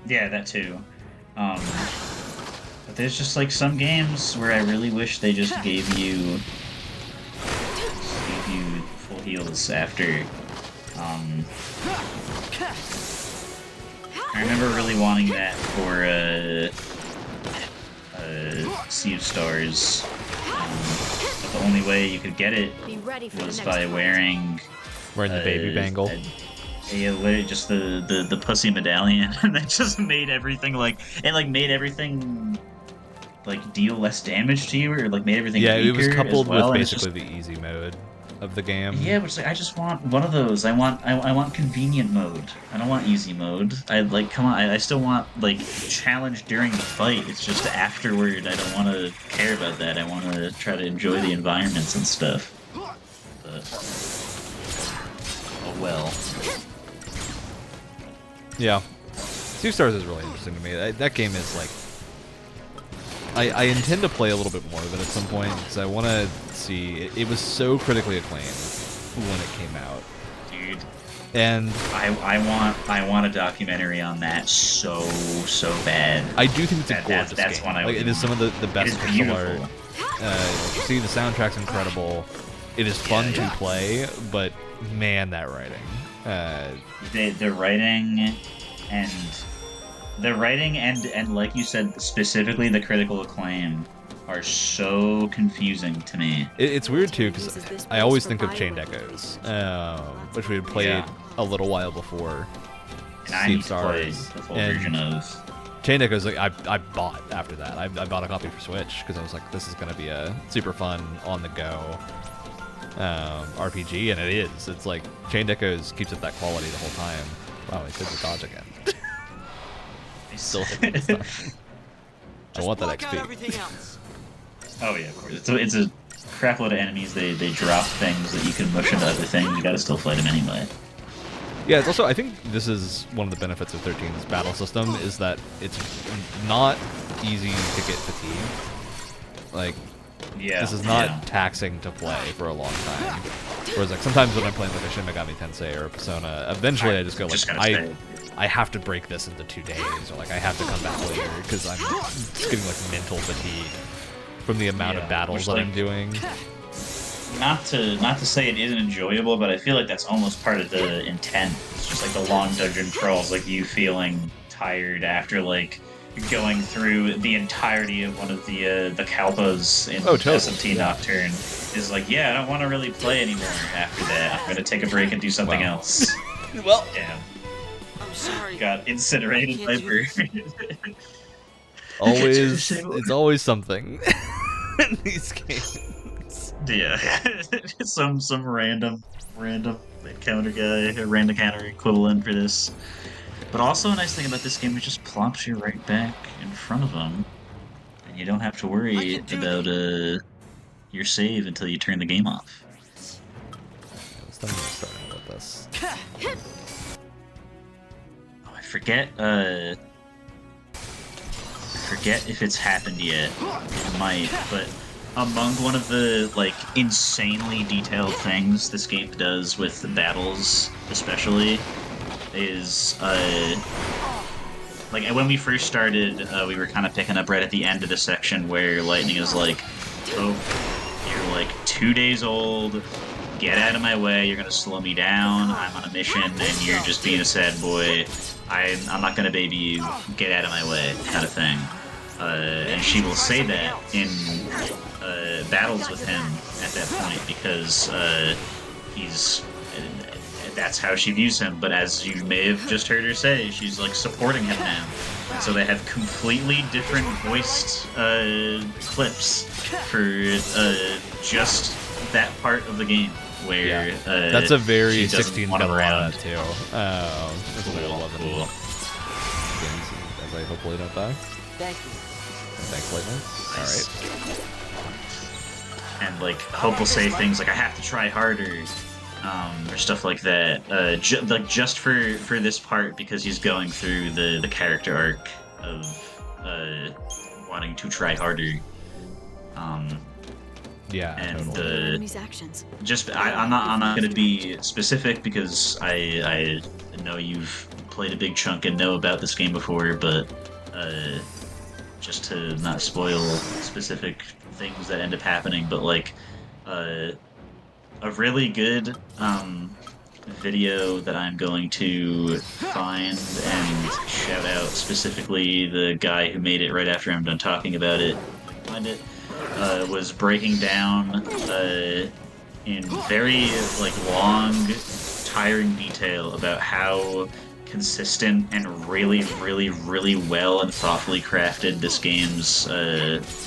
Yeah, that too. But there's just like some games where I really wish they just gave you full heals after. I remember really wanting that for Sea of Stars. But the only way you could get it was by wearing the baby bangle. Just the pussy medallion, and that just made everything like made everything like deal less damage to you, or like made everything weaker. It was coupled as well, with basically the easy mode of the game. Yeah, which like, I just want one of those. I want convenient mode. I don't want easy mode. I still want like challenge during the fight. It's just afterward. I don't want to care about that. I want to try to enjoy the environments and stuff. But, oh well. Yeah, Sea of Stars is really interesting to me. That game is like, I intend to play a little bit more of it at some point, because I want to see. It was so critically acclaimed when it came out, dude. And I want a documentary on that so bad. I do think it's a gorgeous that's game. one I like, it is some of the best pixel art. See, the soundtrack's incredible. It is fun to play, but man, that writing. The writing and like you said, specifically the critical acclaim are so confusing to me. It's weird too, because I always think of Chained Echoes, which we had played a little while before. And I need to play the full version of Chained Echoes. Like I bought after that. I bought a copy for Switch because I was like, this is gonna be a super fun on the go RPG, and it is. It's like Chained Echoes keeps up that quality the whole time. Wow, I did the dodge again. I still hit me this time. I want that XP. Oh yeah, of course. It's a crap load of enemies. They drop things that you can mush into other things. You gotta still fight them anyway. Yeah, it's also, I think this is one of the benefits of 13's battle system, is that it's not easy to get fatigued. Like, this is not taxing to play for a long time. Whereas, like, sometimes when I'm playing like a Shin Megami Tensei or a Persona, eventually I just go like, I have to break this into 2 days, or like I have to come back later because I'm just getting like mental fatigue from the amount of battles that I'm doing. Not to say it isn't enjoyable, but I feel like that's almost part of the intent. It's just like the long dungeon crawls, like you feeling tired after like going through the entirety of one of the Kalpas in SMT Nocturne. Is like, I don't want to really play anymore after that. I'm gonna take a break and do something else. Well, damn. I'm sorry. Got incinerated by bird. Always, it's always something in these games. Yeah, some random encounter guy, a random encounter equivalent for this. But also a nice thing about this game, it just plumps you right back in front of them, and you don't have to worry about your save until you turn the game off. Let's not even starting with this. Oh, I forget if it's happened yet. It might, but among one of the like insanely detailed things this game does with the battles, especially, is like when we first started, we were kind of picking up right at the end of the section where Lightning is like, "Oh, you're like 2 days old. Get out of my way. You're gonna slow me down. I'm on a mission, and you're just being a sad boy. I'm not gonna baby you. Get out of my way," kind of thing. and she will say that in battles with him at that point because that's how she views him. But as you may have just heard her say, she's like supporting him now. And so they have completely different voiced clips for just that part of the game. Where that's a very she doesn't 16 want him bit around too. There's only 11 Cool. games, as I hopefully don't die. Thank you. Thanks, Lightning. All right. And like Hope will say things like, "I have to try harder," or stuff like that. Just for this part because he's going through the character arc of wanting to try harder. Yeah. And totally. Enemy's actions. I'm not gonna be specific because I know you've played a big chunk and know about this game before, but just to not spoil specific things that end up happening, but like a really good video that I'm going to find and shout out specifically the guy who made it right after I'm done talking about it. Find it. Was breaking down in very like long, tiring detail about how consistent and really, really, really well and thoughtfully crafted this game's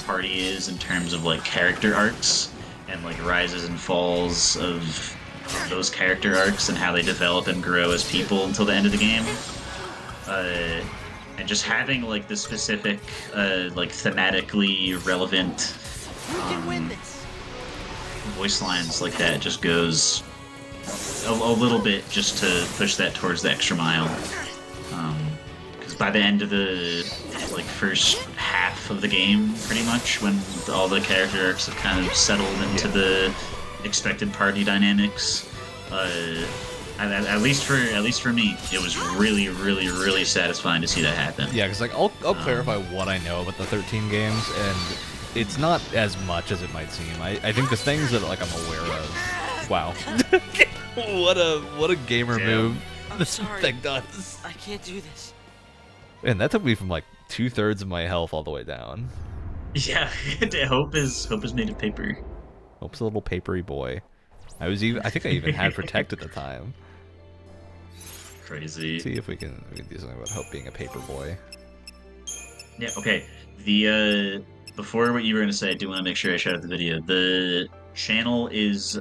party is in terms of like character arcs and like rises and falls of those character arcs and how they develop and grow as people until the end of the game. And just having like the specific, like thematically relevant voice lines like that just goes a little bit just to push that towards the extra mile. Because by the end of the like first half of the game, pretty much, when all the character arcs have kind of settled into the expected party dynamics, at least for me, it was really, really, really satisfying to see that happen. Yeah, because like I'll clarify what I know about the 13 games, and it's not as much as it might seem. I think the things that like I'm aware of. Wow, what a gamer move this thing does. I can't do this. And that took me from like 2/3 of my health all the way down. Yeah, Hope is made of paper. Hope's a little papery boy. I think I even had Protect at the time. Crazy. Let's see if we can do something about Hope being a paper boy. Yeah, okay. The before what you were gonna say, I do want to make sure I shout out the video. The channel is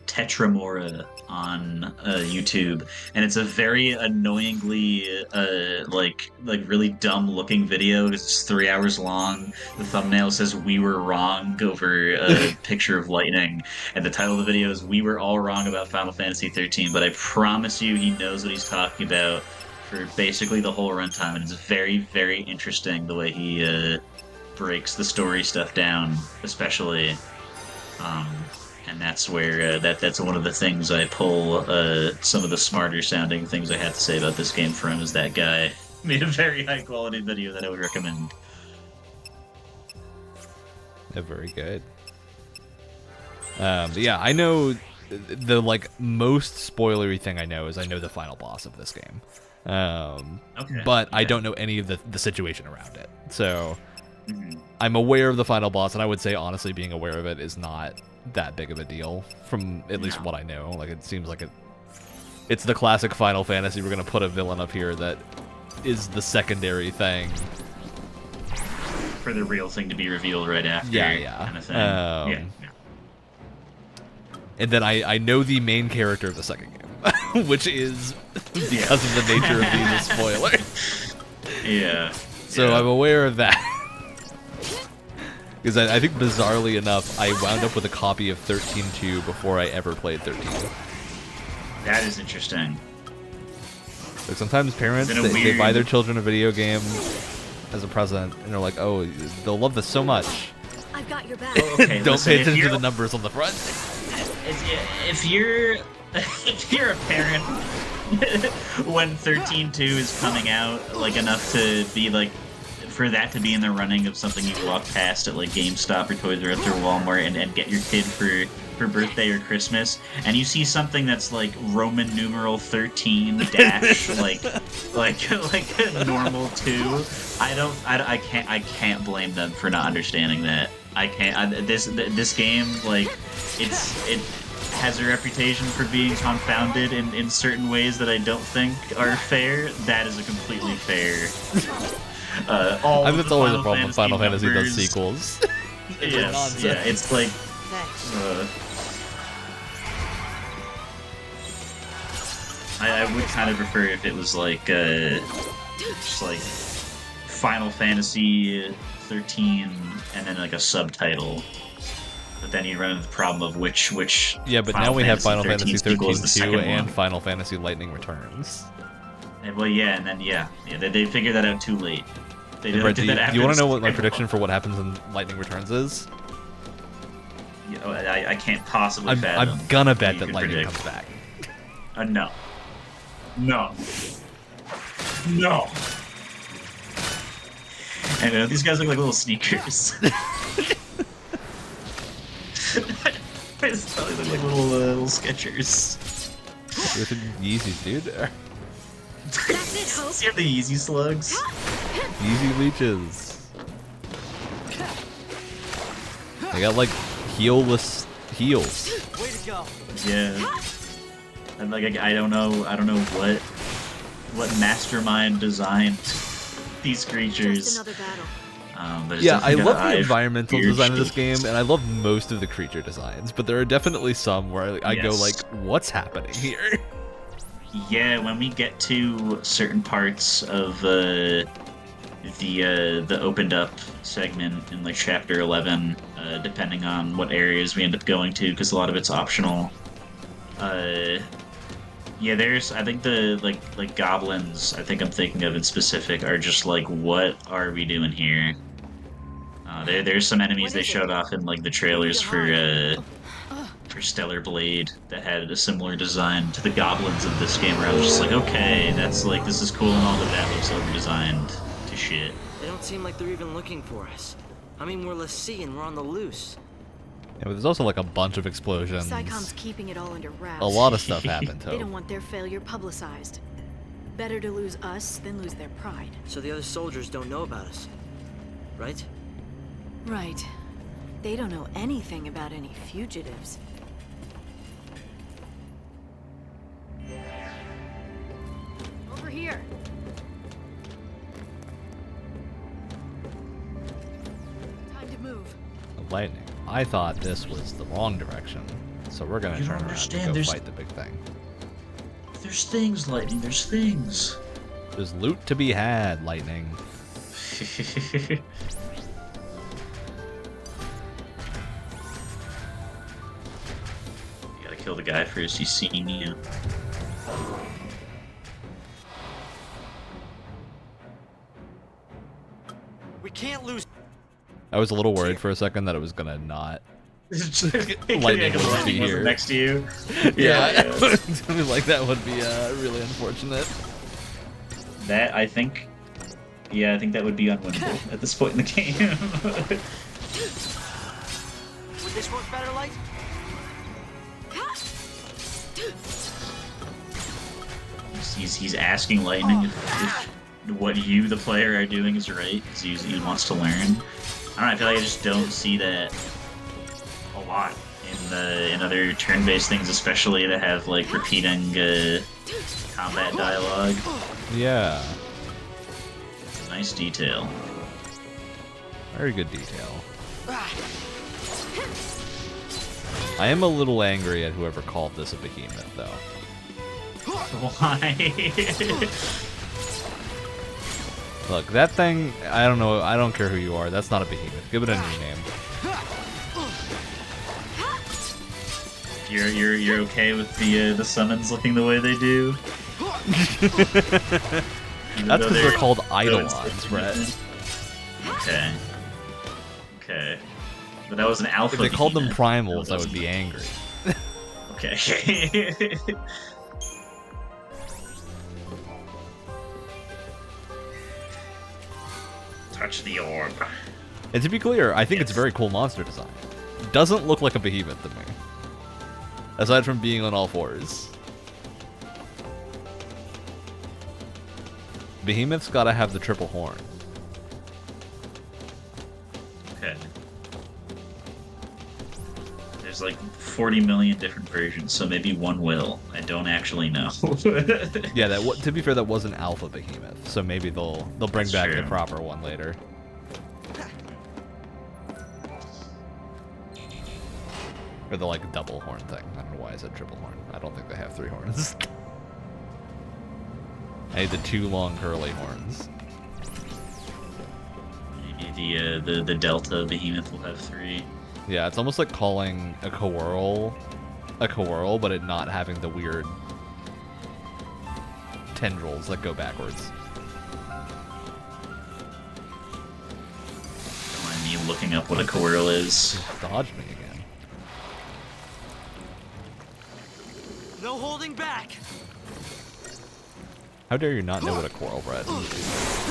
Tetramora on YouTube, and it's a very annoyingly like really dumb looking video. It's 3 hours long. The thumbnail says "We were wrong" over a picture of lightning, and the title of the video is "We were all wrong about Final Fantasy 13." But I promise you, he knows what he's talking about for basically the whole runtime, and it's very, very interesting the way he breaks the story stuff down, especially. And that's where that's one of the things I pull some of the smarter sounding things I have to say about this game from. Is that guy made a very high quality video that I would recommend. Yeah, very good. But yeah, I know the like most spoilery thing I know is I know the final boss of this game. Okay. But Yeah. I don't know any of the situation around it. So I'm aware of the final boss, and I would say honestly being aware of it is not that big of a deal from at least what I know. Like it seems like it's the classic Final Fantasy. We're gonna put a villain up here that is the secondary thing. For the real thing to be revealed right after. Yeah. Kind of thing. Yeah. And then I know the main character of the second game, which is because of the nature of being a spoiler. Yeah. So I'm aware of that. Because I think bizarrely enough, I wound up with a copy of 13.2 before I ever played 13. That is interesting. Like sometimes parents, they buy their children a video game as a present, and they're like, oh, they'll love this so much. I've got your back. Okay, Don't pay attention to the numbers on the front. If you're a parent when 13.2 is coming out, like enough to be like for that to be in the running of something you walk past at like GameStop or Toys R Us or Walmart and get your kid for birthday or Christmas, and you see something that's like Roman numeral 13 dash like a normal 2, I can't blame them for not understanding that. I can't. This game, like, it has a reputation for being confounded in certain ways that I don't think are fair. That is a completely fair. I mean, that's always a problem when Final Fantasy does numbers. sequels. Yes, yeah, it's like. I would kind of prefer if it was like just like Final Fantasy 13 and then like a subtitle. But then you run into the problem of which Yeah, but now we have Final Fantasy 13 is the 2 second and one. Final Fantasy Lightning Returns. And, well, yeah, and then they figured that out too late. They Hey, Brett, did do you that after want to the know what my second prediction one. for what happens in Lightning Returns is? You know, I can't possibly I'm fathom. gonna what bet you that could Lightning predict. comes back. No. No. No. I know, these guys look like little sneakers. These probably look like little Skechers. Those are Yeezys, dude. That's it, Hope. See the Yeezy slugs? Yeezy leeches. They got like heelless heels. Way to go. Yeah. And like I don't know what mastermind designed these creatures. Just another battle. But it's Yeah, I definitely love got the eye environmental weird design of this shapes. game, and I love most of the creature designs, but there are definitely some where I go Yes. like, what's happening here? Yeah, when we get to certain parts of the opened up segment in like chapter 11, depending on what areas we end up going to, because a lot of it's optional. Yeah, I think the like goblins. I think I'm thinking of in specific are just like, what are we doing here? There's some enemies they showed off in like the trailers for Stellar Blade that had a similar design to the goblins of this game, where I was just like, okay, that's like, this is cool and all, but that looks over-designed to shit. They don't seem like they're even looking for us. I mean, we're Lassie and we're on the loose. Yeah, but there's also like a bunch of explosions. Psychom's keeping it all under wraps. A lot of stuff happened, They don't Hope. want their failure publicized. Better to lose us than lose their pride. So the other soldiers don't know about us, right? Right. They don't know anything about any fugitives. Over here. Time to move. Lightning. I thought this was the wrong direction, so we're gonna You turn don't around and understand, go there's- fight the big thing. There's things, Lightning, there's things. There's loot to be had, Lightning. You gotta kill the guy first, he's seen you. We can't lose. I was a little worried for a second that it was gonna not. Lightning would be here. next to you. Yeah, I mean, like that would be really unfortunate. That, I think that would be unwinnable at this point in the game. Would this work better, Light? he's asking Lightning if what you, the player, are doing is right, because he wants to learn. I don't know, I feel like I just don't see that a lot in other turn-based things, especially that have like repeating combat dialogue. Yeah, It's a nice detail. very good detail. I am a little angry at whoever called this a behemoth, though. Why? Look, that thing, I don't know, I don't care who you are, that's not a behemoth. Give it a new name. You're okay with the summons looking the way they do? That's because they're called Eidolons, Brett. Okay. Okay. But that was an alpha. If they called them behemoth. primals, I That would be angry. Okay. It's Touch the orb. And to be clear, I think it's very cool monster design. Doesn't look like a behemoth to me. Aside from being on all fours. Behemoth's gotta have the triple horn. Okay. There's like 40 million different versions, so maybe one will. I don't actually know. Yeah, to be fair, that was an alpha behemoth, so maybe they'll bring That's back true. the proper one later. Or the like double horn thing. I don't know why I said triple horn. I don't think they have 3 horns. I need the 2 long curly horns. Maybe the Delta Behemoth will have 3. Yeah, it's almost like calling a Coeurl, but it not having the weird tendrils that go backwards. Don't mind me looking up what a Coeurl is. Dodge me again. No holding back. How dare you not know what a Coeurl bred?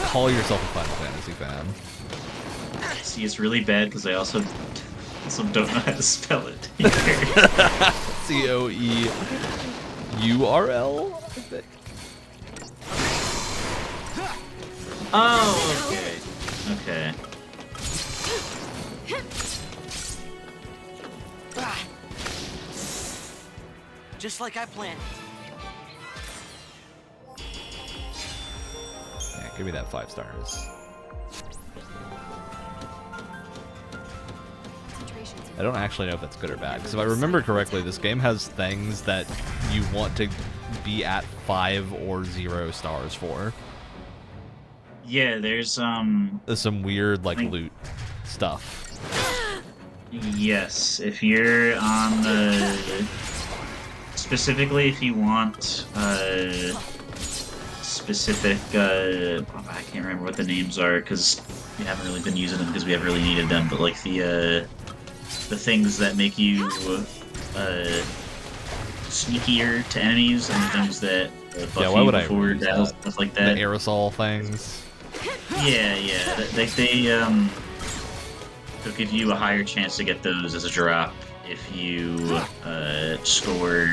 Call yourself a Final Fantasy fan. See, it's really bad because I also don't know how to spell it. Coeurl, I think. Oh, okay. Okay. Just like I planned. Yeah, give me that 5 stars. I don't actually know if that's good or bad, because if I remember correctly, this game has things that you want to be at 5 or 0 stars for. Yeah, there's There's some weird like loot stuff. Yes, if you're on the specifically if you want specific I can't remember what the names are because we haven't really been using them because we haven't really needed them, but like the things that make you sneakier to enemies and the things that buff Yeah, why you would I before use battles, that? stuff like The that. aerosol things. Yeah, they'll give you a higher chance to get those as a drop if you score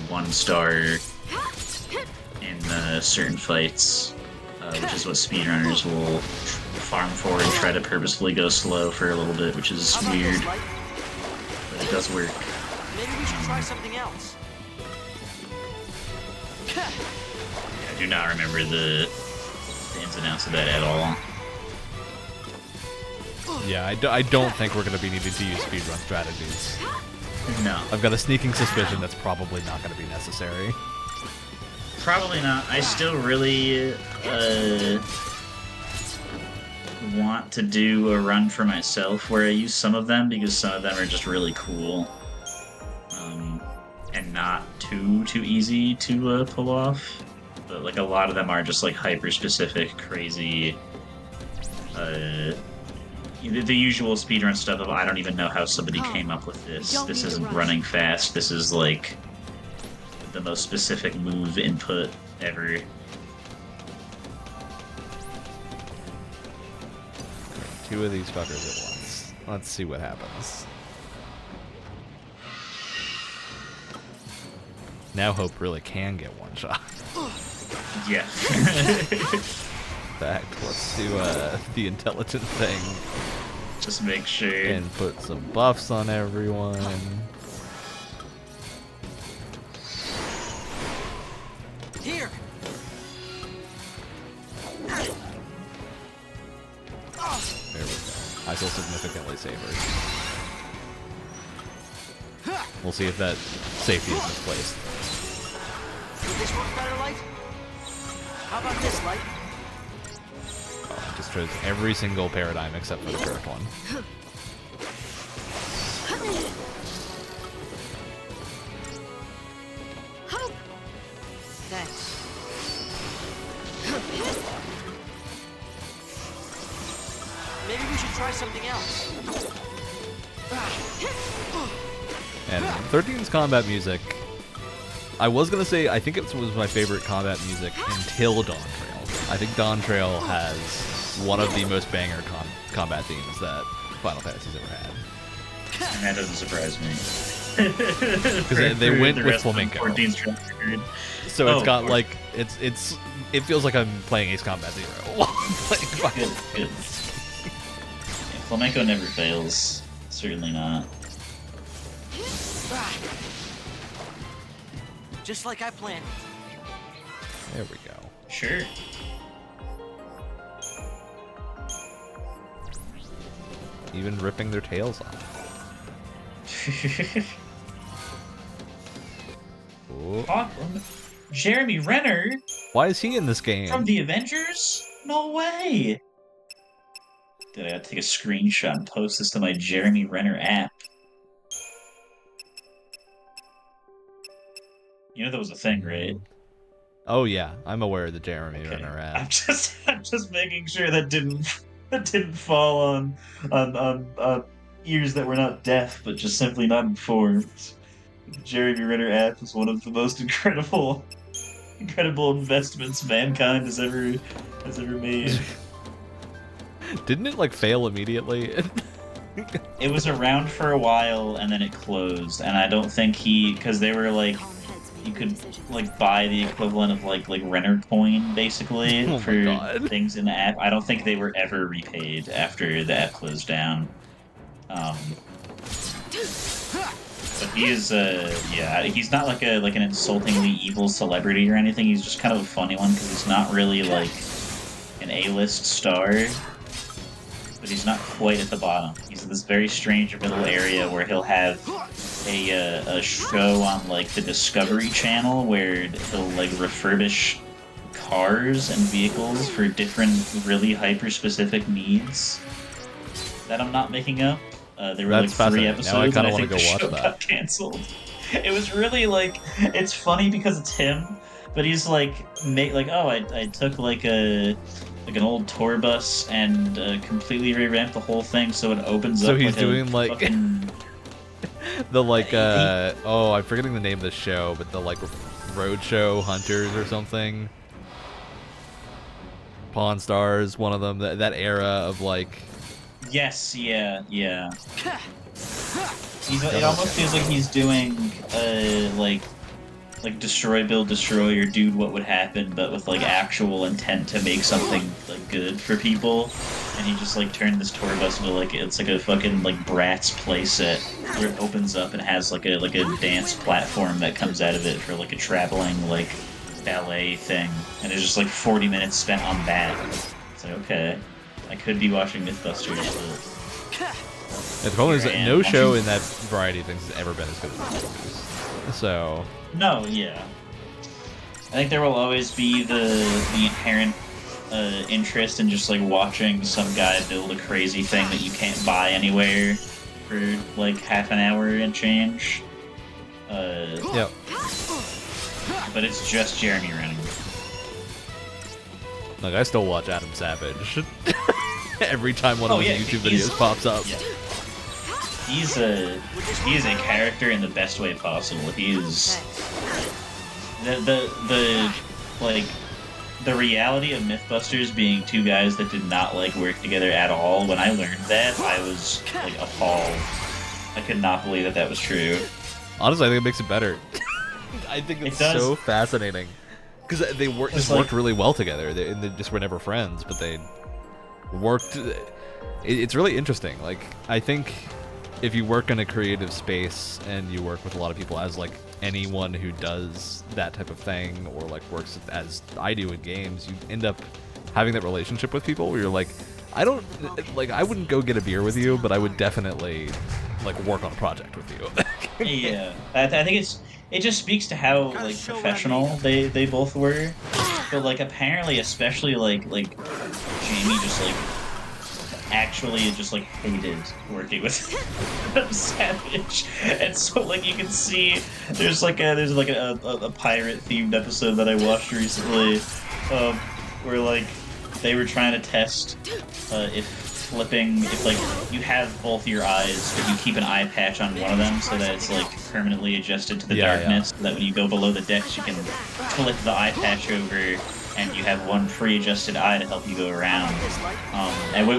1 star in certain fights, which is what speedrunners will farm for and try to purposefully go slow for a little bit, which is How about weird, this, light? but it does work. Maybe we should try something else. I do not remember the ins and outs of that at all. Yeah, I don't think we're going to be needing to use speedrun strategies. No. I've got a sneaking suspicion that's probably not going to be necessary. Probably not. I still really want to do a run for myself where I use some of them because some of them are just really cool and not too easy to pull off. But like a lot of them are just like hyper specific, crazy. The usual speedrun stuff of I don't even know how somebody came up with this. This isn't running fast. This is like the most specific move input ever. 2 of these fuckers at once. Let's see what happens. Now Hope really can get 1 shot. Yeah. In fact, let's do the intelligent thing Just make sure. and put some buffs on everyone. Here. There we go. I feel significantly safer. We'll see if that safety is misplaced. Would this work better, Light? How about this, Light? Oh, I just chose every single paradigm except for the correct one. Thanks. Maybe we should try something else. And 13's combat music, I was gonna say I think it was my favorite combat music until Dawn Trail. I think Dawn Trail has one of the most banger combat themes that Final Fantasy's ever had. And that doesn't surprise me. Because they went with flamenco. So it's got like it feels like I'm playing Ace Combat Zero. Good. Yeah, flamenco never fails. Certainly not. Just like I planned. There we go. Sure. Even ripping their tails off. Oh. Jeremy Renner Why is he in this game? from the Avengers? No way! Dude, I gotta take a screenshot and post this to my Jeremy Renner app. You know that was a thing, right? Oh yeah, I'm aware of the Jeremy Renner app. I'm just making sure that didn't fall on ears that were not deaf, but just simply not informed. The Jeremy Renner app is one of the most incredible investments mankind has ever made. Didn't it like fail immediately? It was around for a while and then it closed, and I don't think because they were like, you could like buy the equivalent of like Renner coin basically for things in the app. I don't think they were ever repaid after the app closed down. But he is he's not like an insultingly evil celebrity or anything. He's just kind of a funny one because he's not really like an A-list star, but he's not quite at the bottom. He's in this very strange middle area where he'll have a show on like the Discovery Channel where he'll like refurbish cars and vehicles for different really hyper-specific needs that I'm not making up. There were That's like 3 fascinating. episodes, Now I and kinda I wanna think the go watch show that. got canceled. It was really like, it's funny because it's him, but he's like, I took like an old tour bus and completely revamped the whole thing so it opens up. So he's like doing like fucking... the like I'm forgetting the name of the show, but the like Roadshow Hunters or something. Pawn Stars, one of them. That era of like. Yes, yeah. It almost feels like he's doing like destroy, build, destroy, or dude, what would happen, but with like actual intent to make something like good for people. And he just like turned this tour bus into like it's like a fucking like Bratz playset where it opens up and has like a dance platform that comes out of it for like a traveling like ballet thing. And there's just like 40 minutes spent on that. It's like, okay, I could be watching Mythbusters, but The problem is that no show in that variety of things has ever been as good as Mythbusters. So. No, yeah. I think there will always be the inherent interest in just like watching some guy build a crazy thing that you can't buy anywhere for like half an hour and change. Yep. But it's just Jeremy Renner. Like I still watch Adam Savage every time one of his YouTube he's- videos pops up. Yeah. He is a character in the best way possible. He is the reality of Mythbusters being 2 guys that did not like work together at all. When I learned that, I was like appalled. I could not believe that was true. Honestly, I think it makes it better. I think it's so fascinating because they worked really well together. They just were never friends, but they worked. It's really interesting. Like I think if you work in a creative space and you work with a lot of people, as like anyone who does that type of thing or like works as I do in games, you end up having that relationship with people where you're like, I wouldn't go get a beer with you, but I would definitely like work on a project with you. Yeah, I think it just speaks to how like professional they both were, but like apparently especially like Jamie just like actually just like hated working with Savage, and so like you can see there's a pirate themed episode that I watched recently, where like they were trying to test if like you have both your eyes, but you keep an eye patch on one of them so that it's like permanently adjusted to the darkness, so that when you go below the decks you can flip the eye patch over and you have one pre-adjusted eye to help you go around,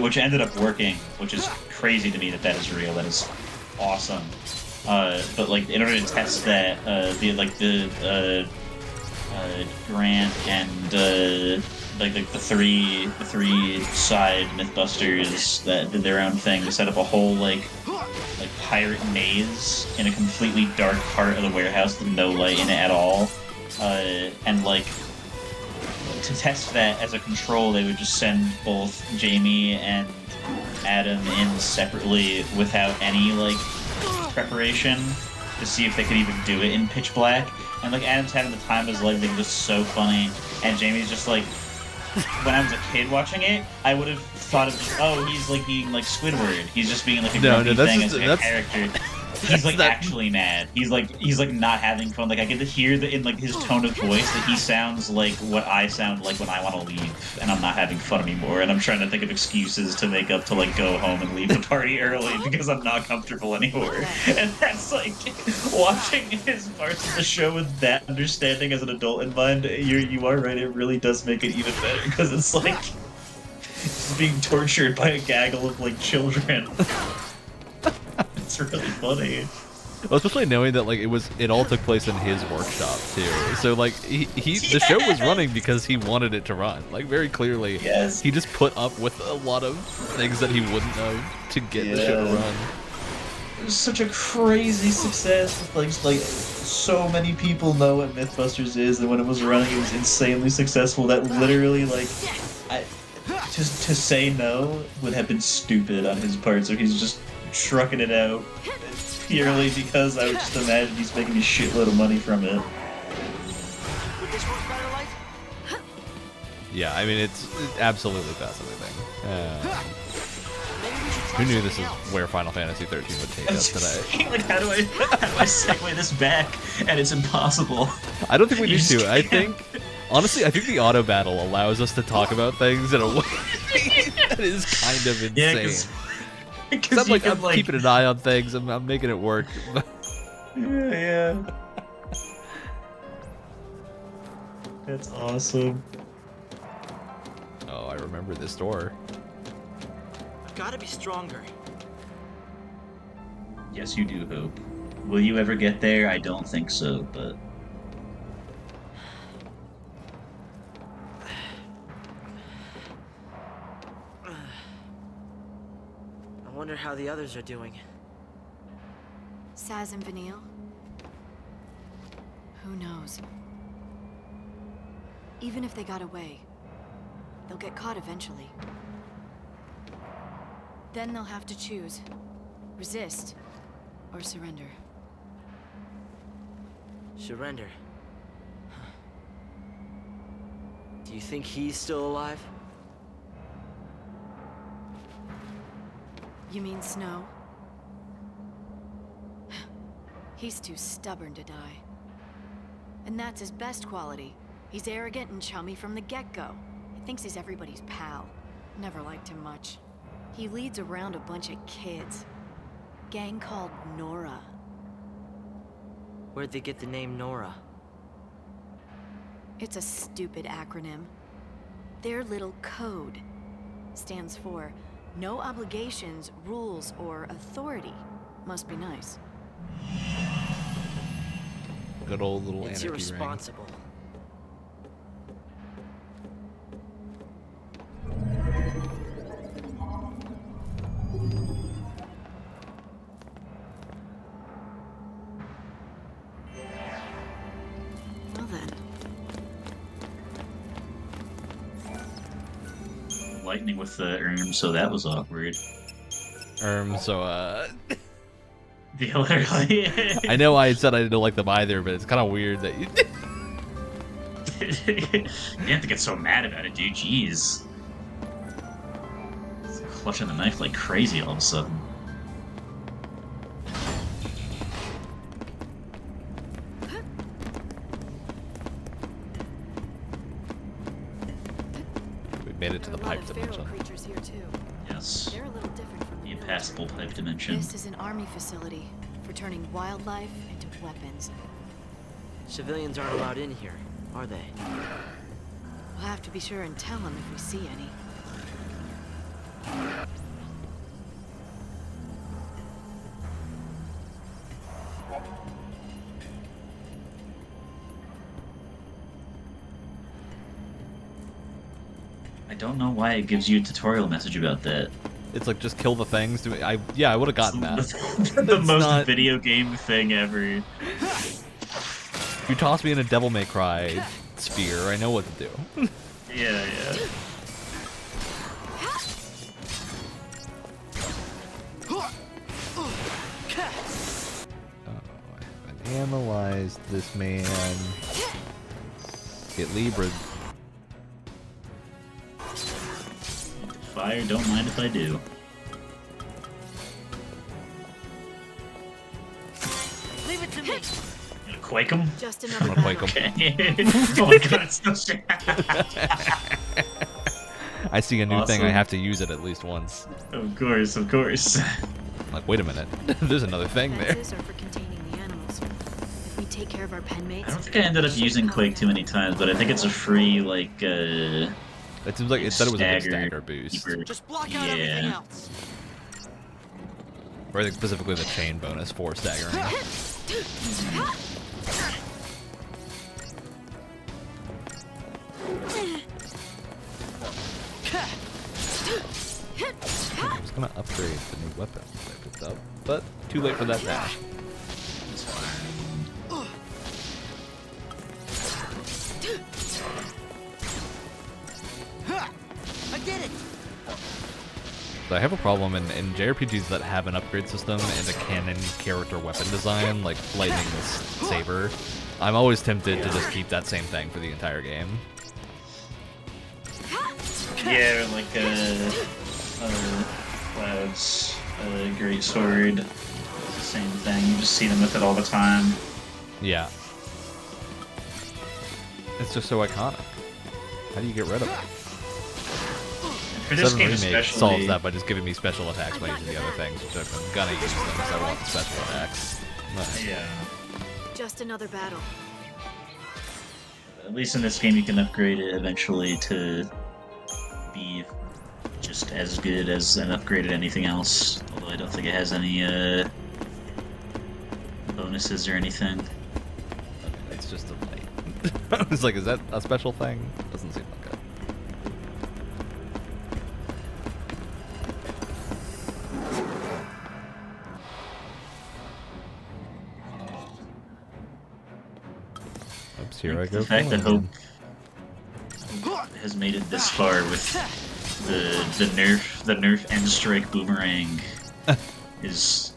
which ended up working, which is crazy to me that is real. That is awesome. But like in order to test that, Grant and like the three side Mythbusters that did their own thing to set up a whole like pirate maze in a completely dark part of the warehouse with no light in it at all, and like to test that as a control, they would just send both Jamie and Adam in separately without any like preparation to see if they could even do it in pitch black. And like Adam's having the time of his life, they're just so funny, and Jamie's just like, when I was a kid watching it, I would have thought of, oh, he's like being like Squidward. He's just being like a grumpy thing as like a character. He's like actually mad. He's like not having fun. Like I get to hear that in like his tone of voice that he sounds like what I sound like when I want to leave and I'm not having fun anymore. And I'm trying to think of excuses to make up to like go home and leave the party early because I'm not comfortable anymore. And that's like watching his parts of the show with that understanding as an adult in mind. You are right. It really does make it even better because it's like he's being tortured by a gaggle of like children. It's really funny. Well, especially knowing that like it all took place in his workshop too. So like the show was running because he wanted it to run. Like very clearly, yes. He just put up with a lot of things that he wouldn't have to get the show to run. It was such a crazy success. Like so many people know what Mythbusters is, and when it was running, it was insanely successful. That literally like to say no would have been stupid on his part. So he's just trucking it out purely because I would just imagine he's making a shitload of money from it. Yeah, I mean it's absolutely fascinating. Who knew this is where Final Fantasy XIII would take us today? Like, how do I segue this back? And it's impossible. I don't think we need to. I think, honestly, I think the auto battle allows us to talk about things in a way that is kind of insane. Because I'm keeping an eye on things, I'm making it work. Yeah. That's awesome. Oh, I remember this door. I've got to be stronger. Yes, you do, Hope. Will you ever get there? I don't think so, but... I wonder how the others are doing. Saz and Vanille? Who knows? Even if they got away, they'll get caught eventually. Then they'll have to choose. Resist or surrender. Surrender. Do you think he's still alive? You mean Snow? He's too stubborn to die. And that's his best quality. He's arrogant and chummy from the get-go. He thinks he's everybody's pal. Never liked him much. He leads around a bunch of kids. Gang called Nora. Where'd they get the name Nora? It's a stupid acronym. Their little code stands for no obligations, rules, or authority. Must be nice. Good old little It's anarchy irresponsible. Well then. Lightning with the so that was awkward. Literally. I know I said I didn't like them either, but it's kind of weird that you did. You have to get so mad about it, dude. Jeez. It's clutching the knife like crazy all of a sudden. We made it to the pipe dimension. Creatures here too. Yes. They're a little different from The impassable pipe dimension. This is an army facility for turning wildlife into weapons. Civilians aren't allowed in here, are they? We'll have to be sure and tell him if we see any. I don't know why it gives you a tutorial message about that. It's like, just kill the things. I would have gotten that. The It's most not- video game thing ever. If you toss me in a Devil May Cry sphere, I know what to do. Yeah. I've analyzed this man. Get Libra. Fire, don't mind if I do. Leave it to me. Gonna quake him? Just I'm another gonna quake battle. him. Okay. Oh my god, it's so sad. I see a new thing, I Awesome. have to use it at least once. Of course. I'm like, wait a minute. There's another thing there. Fences are for containing the animals. If we take care of our pen mates, I don't think I ended up using Quake too many times, but I think it's a free, like, It seems like it said it was a big stagger stagger boost. keeper. Just block out everything Yeah. else. Or I think specifically the chain bonus for staggering. I was gonna upgrade the new weapon that I picked up, but too late for that now. I did it. So I have a problem in JRPGs that have an upgrade system and a canon character weapon design, like Lightning Saber. I'm always tempted to just keep that same thing for the entire game. Yeah, like, Cloud's great sword. It's the same thing. You just see them with it all the time. Yeah. It's just so iconic. How do you get rid of it? For this 7 game Remake especially, solves that by just giving me special attacks by using the other things, which I've been gonna use them because I want the special attacks. But yeah. just another battle. At least in this game, you can upgrade it eventually to be just as good as an upgraded anything else. Although I don't think it has any bonuses or anything. it's just a fight. I was like, is that a special thing? Doesn't seem like it. Oops, here I go. The fact that falling Hope has made it this far with the nerf end strike boomerang is.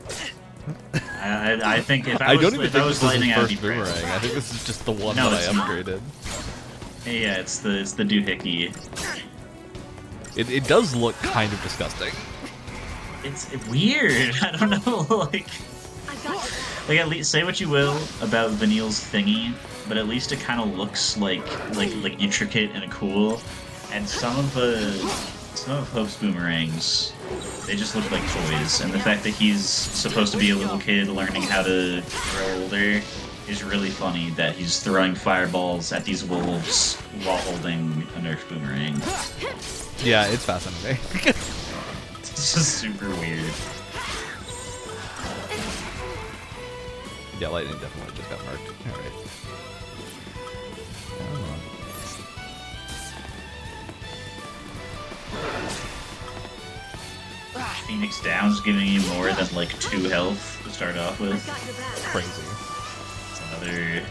I think if I I was, don't even if think I was this is lightning, his I would be first boomerang. praised. I think this is just the one No, that I it's not. upgraded. Yeah, it's the doohickey. It does look kind of disgusting. It's weird. I don't know. Like at least say what you will about Vanille's thingy, but at least it kind of looks like intricate and cool. And some of Hope's boomerangs, they just look like toys. And the fact that he's supposed to be a little kid learning how to grow older is really funny. That he's throwing fireballs at these wolves while holding a Nerf boomerang. Yeah, it's fascinating. It's just super weird. Yeah, Lightning definitely just got marked. Alright. Come on. Phoenix Down's giving you more than like 2 health to start off with. Crazy. It's another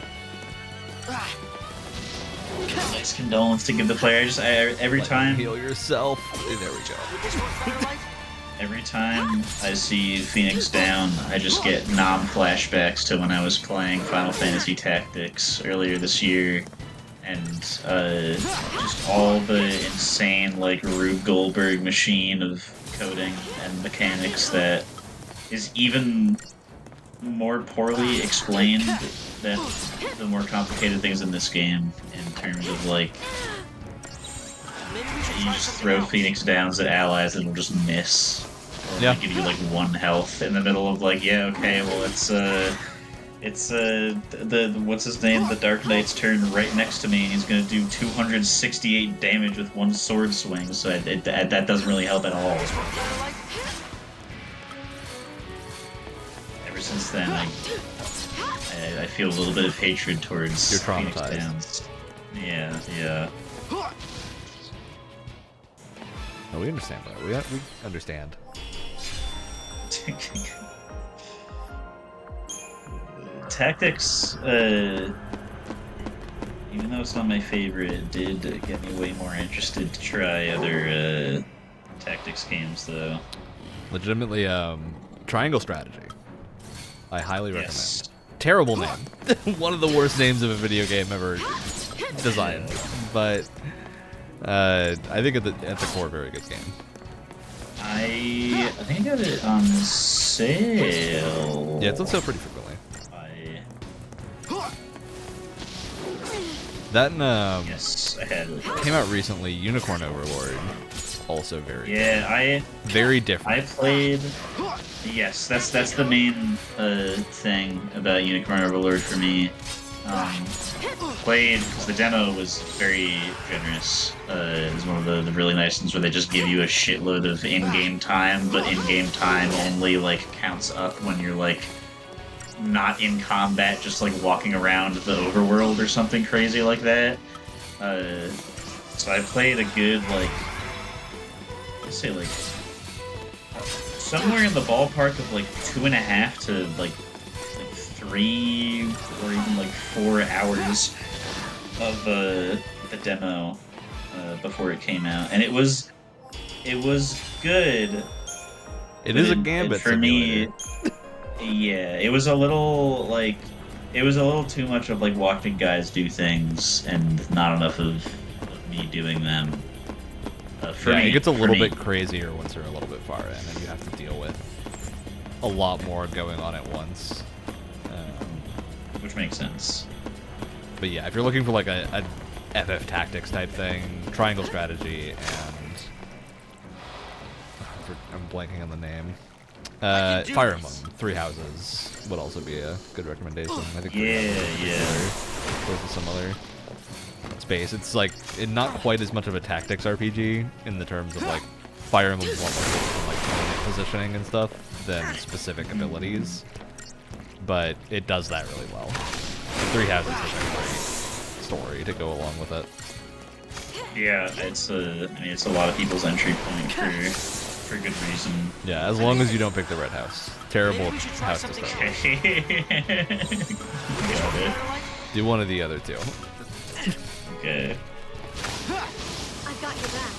nice condolence to give the player. Every time, Heal yourself. There we go. every time I see Phoenix Down, I just get flashbacks to when I was playing Final Fantasy Tactics earlier this year, and just all the insane like Rube Goldberg machine of coding and mechanics that is even more poorly explained than the more complicated things in this game, in terms of like you just throw Phoenix Downs at allies and it'll just miss. Or Yeah. give you like 1 health in the middle of like, yeah, okay, well it's It's the what's his name? The Dark Knight's turn right next to me, and he's gonna do 268 damage with one sword swing. So that doesn't really help at all. Ever since then, I feel a little bit of hatred towards You're Phoenix traumatized. Downs. Yeah. No, we understand that. We understand. Tactics, even though it's not my favorite, it did get me way more interested to try other tactics games, though. Legitimately, Triangle Strategy. I highly recommend. Yes. Terrible name. One of the worst names of a video game ever designed. But I think at the core, very good game. I think I got it on sale. Yeah, it's on sale pretty frequently. That and Yes, I had it. came out recently. Unicorn Overlord, also very Yeah, very different. I played. Yes, that's the main thing about Unicorn Overlord for me. Played because the demo was very generous. It was one of the really nice ones where they just give you a shitload of in-game time, but in-game time only like counts up when you're like not in combat, just like walking around the overworld or something crazy like that. So I played a good like, let's say like somewhere in the ballpark of like 2.5 to like 3 or even like 4 hours of the demo before it came out, and it was good. It is a gambit for simulator. me. Yeah, it was a little too much of like watching guys do things and not enough of me doing them. It gets a little bit crazier once you're a little bit far in, and you have to deal with a lot more going on at once. Which makes sense. But yeah, if you're looking for like a FF Tactics type thing, Triangle Strategy, and I'm blanking on the name. Fire Emblem, Three Houses would also be a good recommendation. I think. There's some other space. It's like not quite as much of a tactics RPG in the terms of like Fire Emblem is more like positioning and stuff than specific abilities, but it does that really well. Three Houses has a great story to go along with it. Yeah, it's a lot of people's entry point for good reason. Yeah, as long as you don't pick the red house. Terrible house to start with. Got it. Do one of the other two. Okay. I've got your back.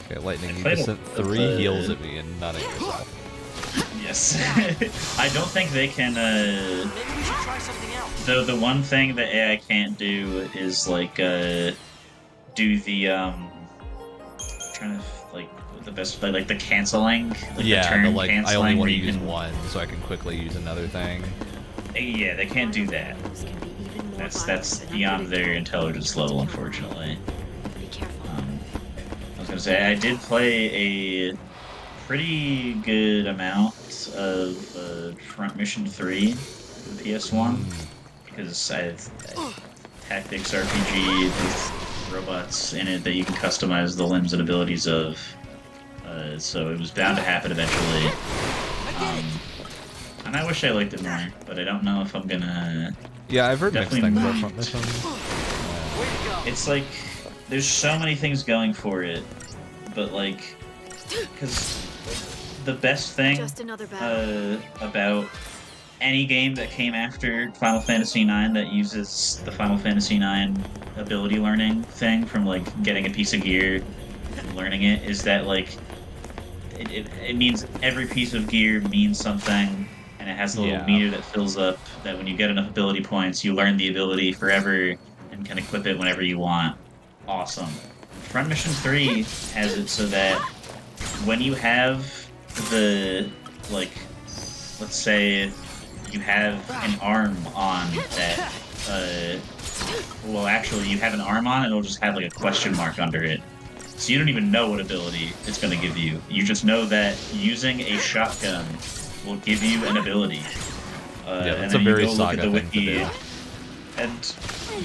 Okay, Lightning, you played just sent 3 heals at me and none at yourself. Yes. I don't think they can, Maybe we should try something else. the one thing that AI can't do is, like, do the, trying to, like, the best, like the canceling. Like Yeah, the turn like, I only canceling want where to you use can, one, so I can quickly use another thing. Yeah, they can't do that. This can be even more That's violent than beyond their unpredictable. intelligence level, unfortunately. Be careful. I was gonna say, I did play a pretty good amount of Front Mission 3 for the PS1, because I have tactics RPG with robots in it that you can customize the limbs and abilities of, so it was bound to happen eventually. And I wish I liked it more, but I don't know if I'm gonna... Yeah, I've heard mixed Definitely things about not. Front Mission. It's like, there's so many things going for it, but like, because the best thing Just another battle. about any game that came after Final Fantasy IX that uses the Final Fantasy IX ability learning thing from like getting a piece of gear and learning it is that like, it means every piece of gear means something, and it has a little meter that fills up that when you get enough ability points, you learn the ability forever and can equip it whenever you want. Awesome. Front Mission 3 has it so that when you have the, like, let's say you have an arm on that, well actually you have an arm on and it'll just have like a question mark under it. So you don't even know what ability it's going to give you. You just know that using a shotgun will give you an ability. Yeah, and that's then a very you go look at Saga the thing to wiki, do. and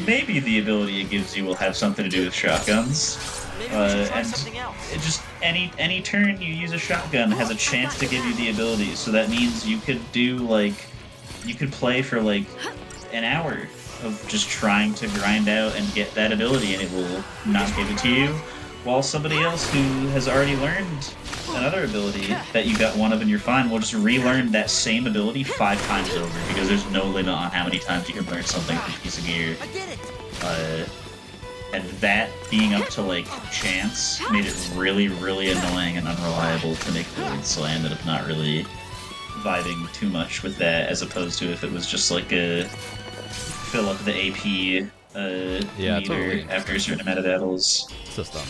maybe the ability it gives you will have something to do with shotguns. Maybe we should try And something else. it just any turn you use a shotgun has a chance to give you the ability. So that means you could do you could play for like an hour of just trying to grind out and get that ability, and it will not give it to you. While somebody else who has already learned another ability that you got one of and you're fine will just relearn that same ability 5 times over, because there's no limit on how many times you can learn something from a piece of gear. I get it. And that being up to like chance made it really, really annoying and unreliable to make builds, so I ended up not really vibing too much with that, as opposed to if it was just like a fill up the AP Yeah, meter totally. after a certain amount of battles. System.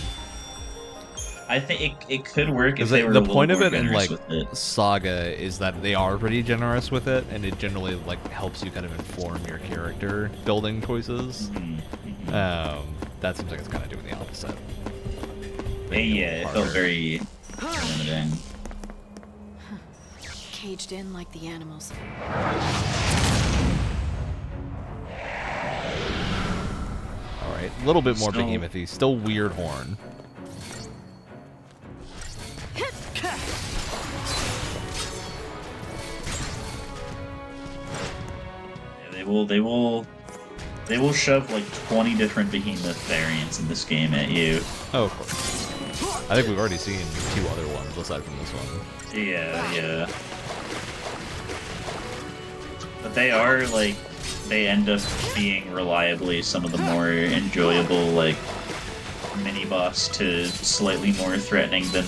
I think it could work if Because they were the a little point of more it in generous like with it. Saga is that they are pretty generous with it, and it generally like helps you kind of inform your character building choices. That seems like it's kind of doing the opposite. Yeah, it felt very limiting. Caged in like the animals. All right, a little bit more Still- behemoth-y, still weird horn. Yeah, they will shove like 20 different behemoth variants in this game at you. Oh, of course. I think we've already seen 2 other ones aside from this one. Yeah. But they are like, they end up being reliably some of the more enjoyable like mini boss to slightly more threatening than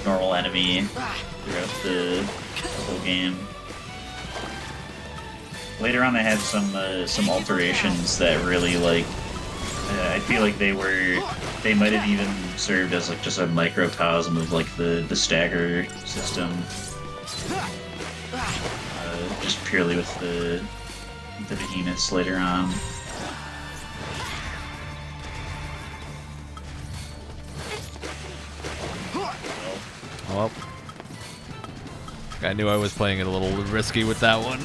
normal enemy throughout the whole game. Later on, they had some alterations that really like. I feel like they might have even served as like just a microcosm of like the stagger system, just purely with the behemoths later on. Well, I knew I was playing it a little risky with that one.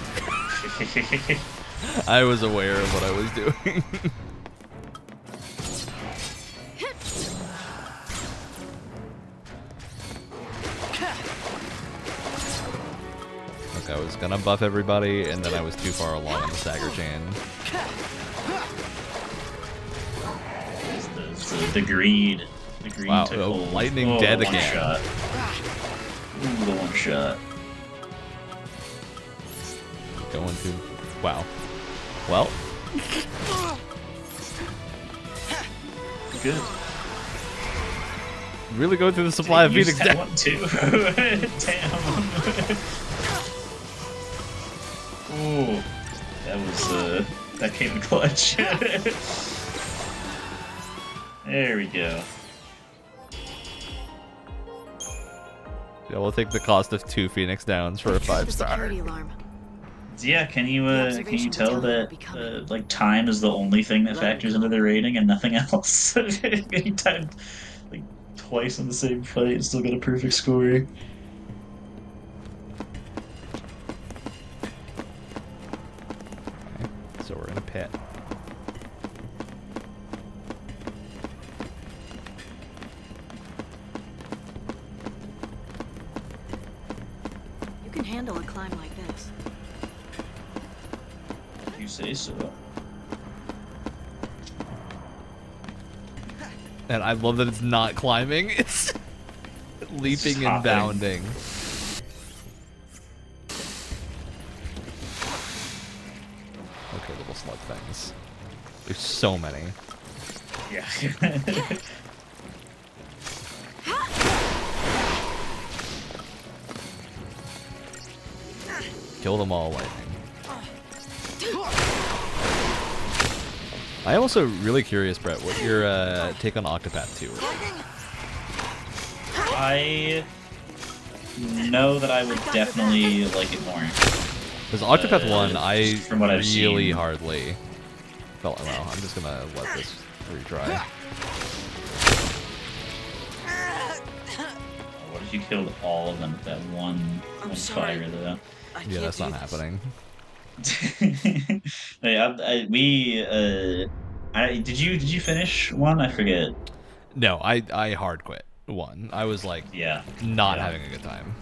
I was aware of what I was doing. Look, I was gonna buff everybody, and then I was too far along in the stagger chain. The greed. The greed Wow, took hold. lightning dead one again. Shot. Ooh, the one shot. Going to... Wow. Well. Good. Really going through the supply of Use Phoenix that Down. one too. Damn. Ooh, that was that came in clutch. There we go. Yeah, we'll take the cost of 2 Phoenix Downs for a Here's the 5-star. security alarm. Yeah, can you observation tell tower will that be coming. like time is the only thing that factors into the rating and nothing else? Anytime, like twice in the same fight, and still got a perfect score. So we're in a pit. You can handle a climb like this. If you say so. And I love that it's not climbing, it's leaping and hopping. bounding. Okay, little slug things. There's so many. Yeah. Kill them all, lightning. I am also really curious, Brett, what your take on Octopath 2 is. I know that I would definitely like it more. Because Octopath 1, I from what I've really seen. hardly felt. Well, I'm just gonna let this retry. What did you killed all of them with that one sorry. fire, though. I Yeah, can't that's do not this. happening. Did you finish one? I forget. No, I hard quit one. I was like Yeah. not Yeah. having a good time.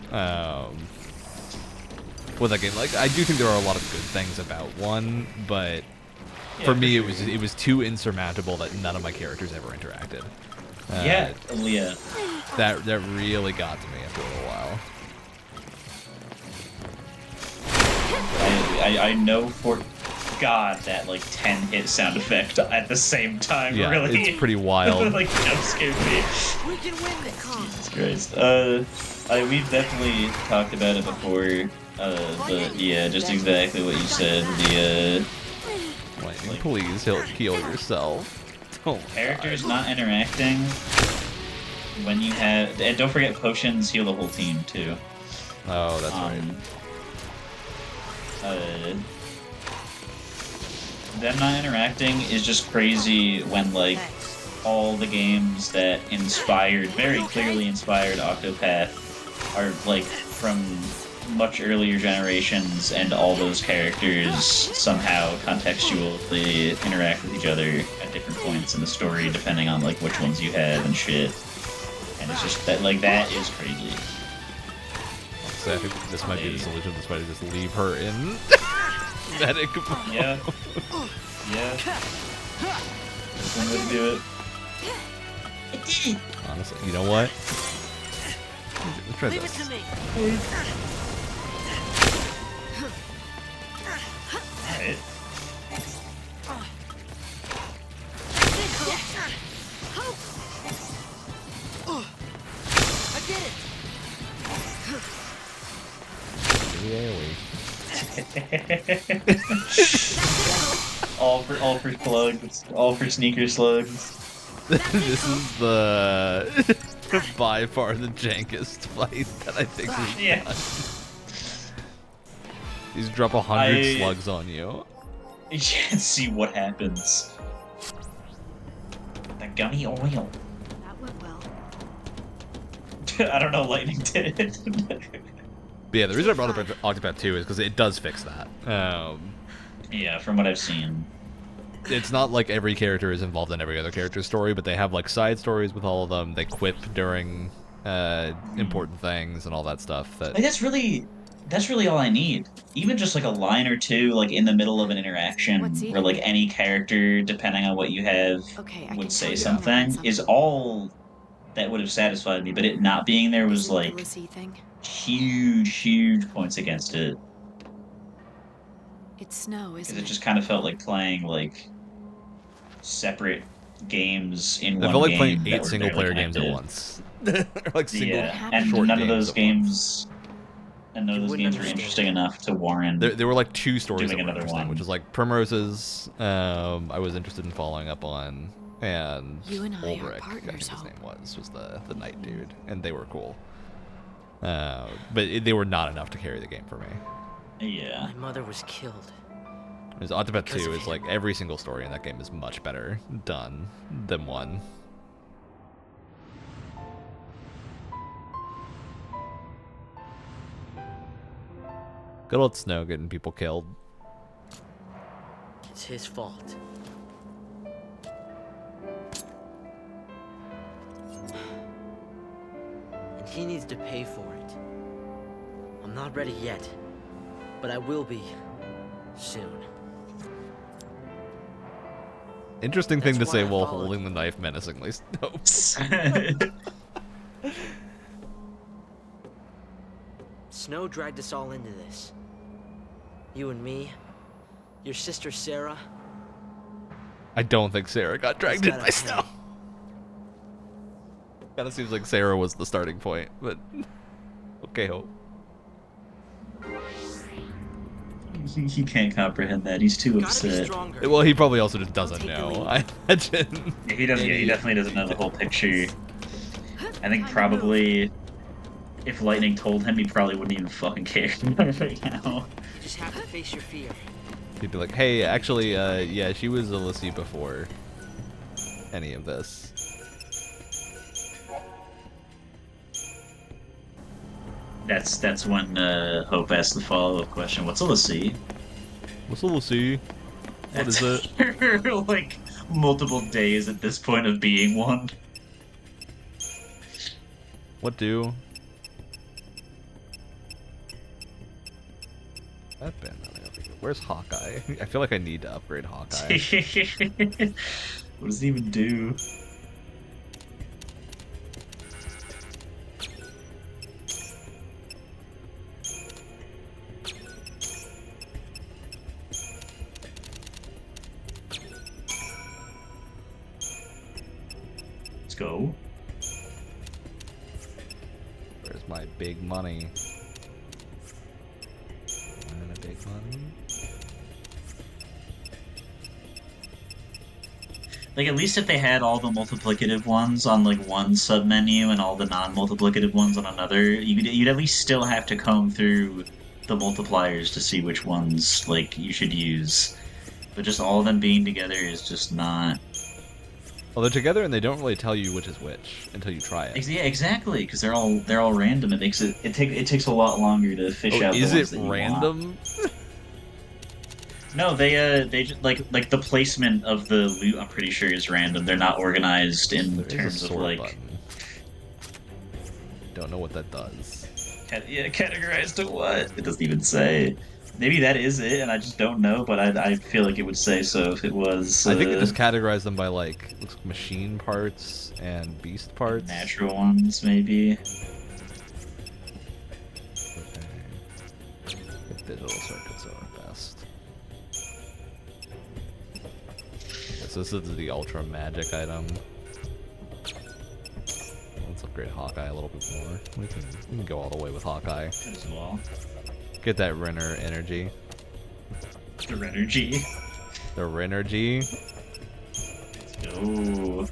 With that game, like I do think there are a lot of good things about one, but Yeah, for me sure. it was too insurmountable that none of my characters ever interacted. Yeah. That really got to me after a little while. I know for God that like 10 hit sound effect at the same time. Yeah, really, it's pretty wild. like jump scared me. We can win this. Jesus Christ. We've definitely talked about it before. But yeah, just exactly what you said. The Lightning, please heal yourself. Don't characters die. not interacting when you have, and don't forget potions heal the whole team too. Oh, that's right. Them not interacting is just crazy when like all the games that very clearly inspired Octopath are like from much earlier generations, and all those characters somehow contextually interact with each other at different points in the story, depending on like which ones you have and shit. And it's just that that is crazy. So I think this might be the solution. This might just leave her in medic mode. Yeah. Yeah. That's one way to do it. Honestly, you know what? Let's try Leave it this. to me. Alright. I did it. all for slugs. All for sneaker slugs. This is the by far the jankest fight that I think we've Yeah. done. These drop 100 I- slugs on you. You can't see what happens. The gummy oil. That went well. I don't know, lightning did it. But yeah, the reason I brought up Octopath 2 is because it does fix that. Yeah, from what I've seen. It's not like every character is involved in every other character's story, but they have like side stories with all of them. They quip during important things and all that stuff. That Like that's really all I need. Even just like a line or two, like in the middle of an interaction, What's where eating like you? any character, depending on what you have, Okay, I would can say tell you more about something, is all that would have satisfied me. But it not being there was Is it the like Lizzie thing? huge points against it. It's Snow, Because isn't it it? just kind of felt like playing like separate games in I one felt like game playing that 8 were single-player barely games at connected. once. Or like single Yeah, and short none of those at once. games, and none of those wouldn't games were understand. interesting enough to warrant. There were like 2 stories Doing that were another interesting, one. which is like Primrose's, I was interested in following up on, and You and I are Ulrich, I think partners, his Hope. name was the knight dude, and they were cool. But they were not enough to carry the game for me. Yeah. My mother was killed. Because Octopath Because 2 of is him. like every single story in that game is much better done than 1. Good old Snow getting people killed. It's his fault. And he needs to pay for it. I'm not ready yet, but I will be soon. Interesting thing to That's say why I while followed holding the knife menacingly, Snow. Snow dragged us all into this. You and me, your sister Sarah. I don't think Sarah got dragged in gotta by Snow. pay. Kinda seems like Sarah was the starting point, but okay, Hope. He can't comprehend that. He's too Gotta be upset. stronger. Well, he probably also just doesn't take the know. lead. I imagine. Yeah, he doesn't. Yeah, he definitely doesn't know the whole picture. I think probably if Lightning told him, he probably wouldn't even fucking care right now. You just have to face your fear. He'd be like, hey, actually, yeah, she was a Lissy before any of this. That's when Hope asked the follow-up question. What's a l'Cie? What's a Lucy? What is it? After, like multiple days at this point of being one. What do? That been. Where's Hawkeye? I feel like I need to upgrade Hawkeye. What does it even do? Let's go. Where's my big money? And a big money. Like, at least if they had all the multiplicative ones on, like, one submenu and all the non-multiplicative ones on another, you'd at least still have to comb through the multipliers to see which ones, like, you should use. But just all of them being together is just not... Well, they're together and they don't really tell you which is which until you try it. Yeah, exactly, because they're all random. It makes it takes a lot longer to fish out the ones that you want. Is it random? No, they just like the placement of the loot. I'm pretty sure is random. They're not organized in terms of like. Button. Don't know what that does. Yeah, categorized to what? It doesn't even say. Maybe that is it, and I just don't know. But I feel like it would say so if it was. I think it just categorized them by like looks like machine parts and beast parts. Natural ones, maybe. Okay. Digital circuits are best. So this is the ultra magic item. Let's upgrade Hawkeye a little bit more. We can go all the way with Hawkeye. As well. Get that Renner energy. The Rennergy. The Rennergy. Let's go.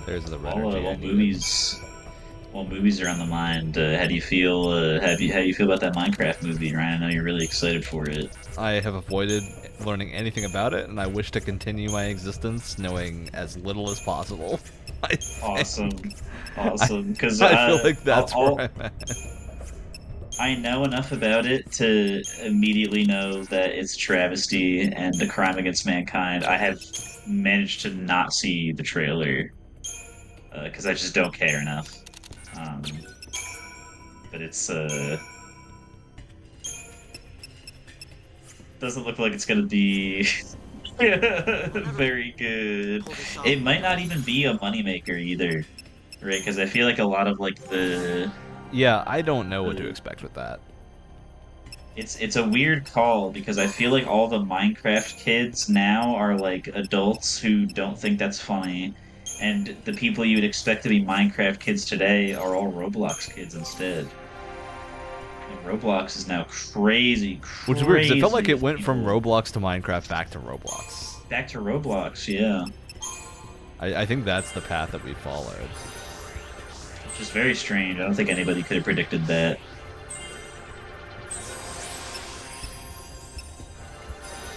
There's the Rennergy. While movies are on the mind, how do you feel? How do you feel about that Minecraft movie, Ryan? I know you're really excited for it. I have avoided learning anything about it, and I wish to continue my existence knowing as little as possible. Awesome. Because I feel like that's where I'm at. I know enough about it to immediately know that it's a travesty and a crime against mankind. I have managed to not see the trailer because I just don't care enough. But it's doesn't look like it's gonna be very good. It might not even be a moneymaker either, right? Because I feel like a lot of like the I don't know what to expect with that. It's a weird call because I feel like all the Minecraft kids now are like adults who don't think that's funny. And the people you would expect to be Minecraft kids today are all Roblox kids instead. And Roblox is now crazy. Which is weird, because it felt like it went from Roblox to Minecraft back to Roblox. Back to Roblox, yeah. I think that's the path that we followed. Which is very strange. I don't think anybody could have predicted that.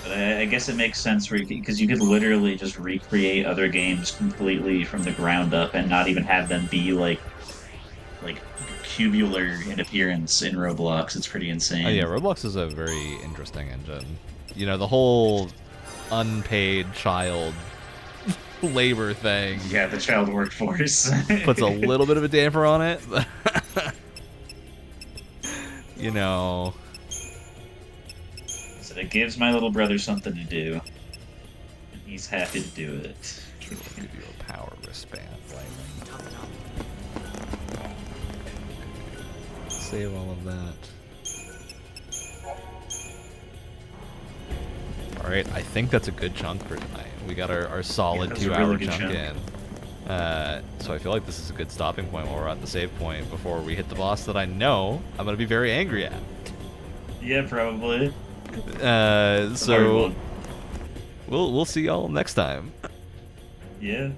But I guess it makes sense because you could literally just recreate other games completely from the ground up and not even have them be like cubular in appearance in Roblox. It's pretty insane. Oh yeah, Roblox is a very interesting engine. You know, the whole unpaid child labor thing. Yeah, the child workforce puts a little bit of a damper on it. You know. So it gives my little brother something to do. And he's happy to do it. We'll give you a power wristband. Save all of that. Alright, I think that's a good chunk for tonight. We got our solid 2-hour really chunk in. So I feel like this is a good stopping point while we're at the save point before we hit the boss that I know I'm going to be very angry at. Yeah, probably. So we'll see y'all next time. Yeah.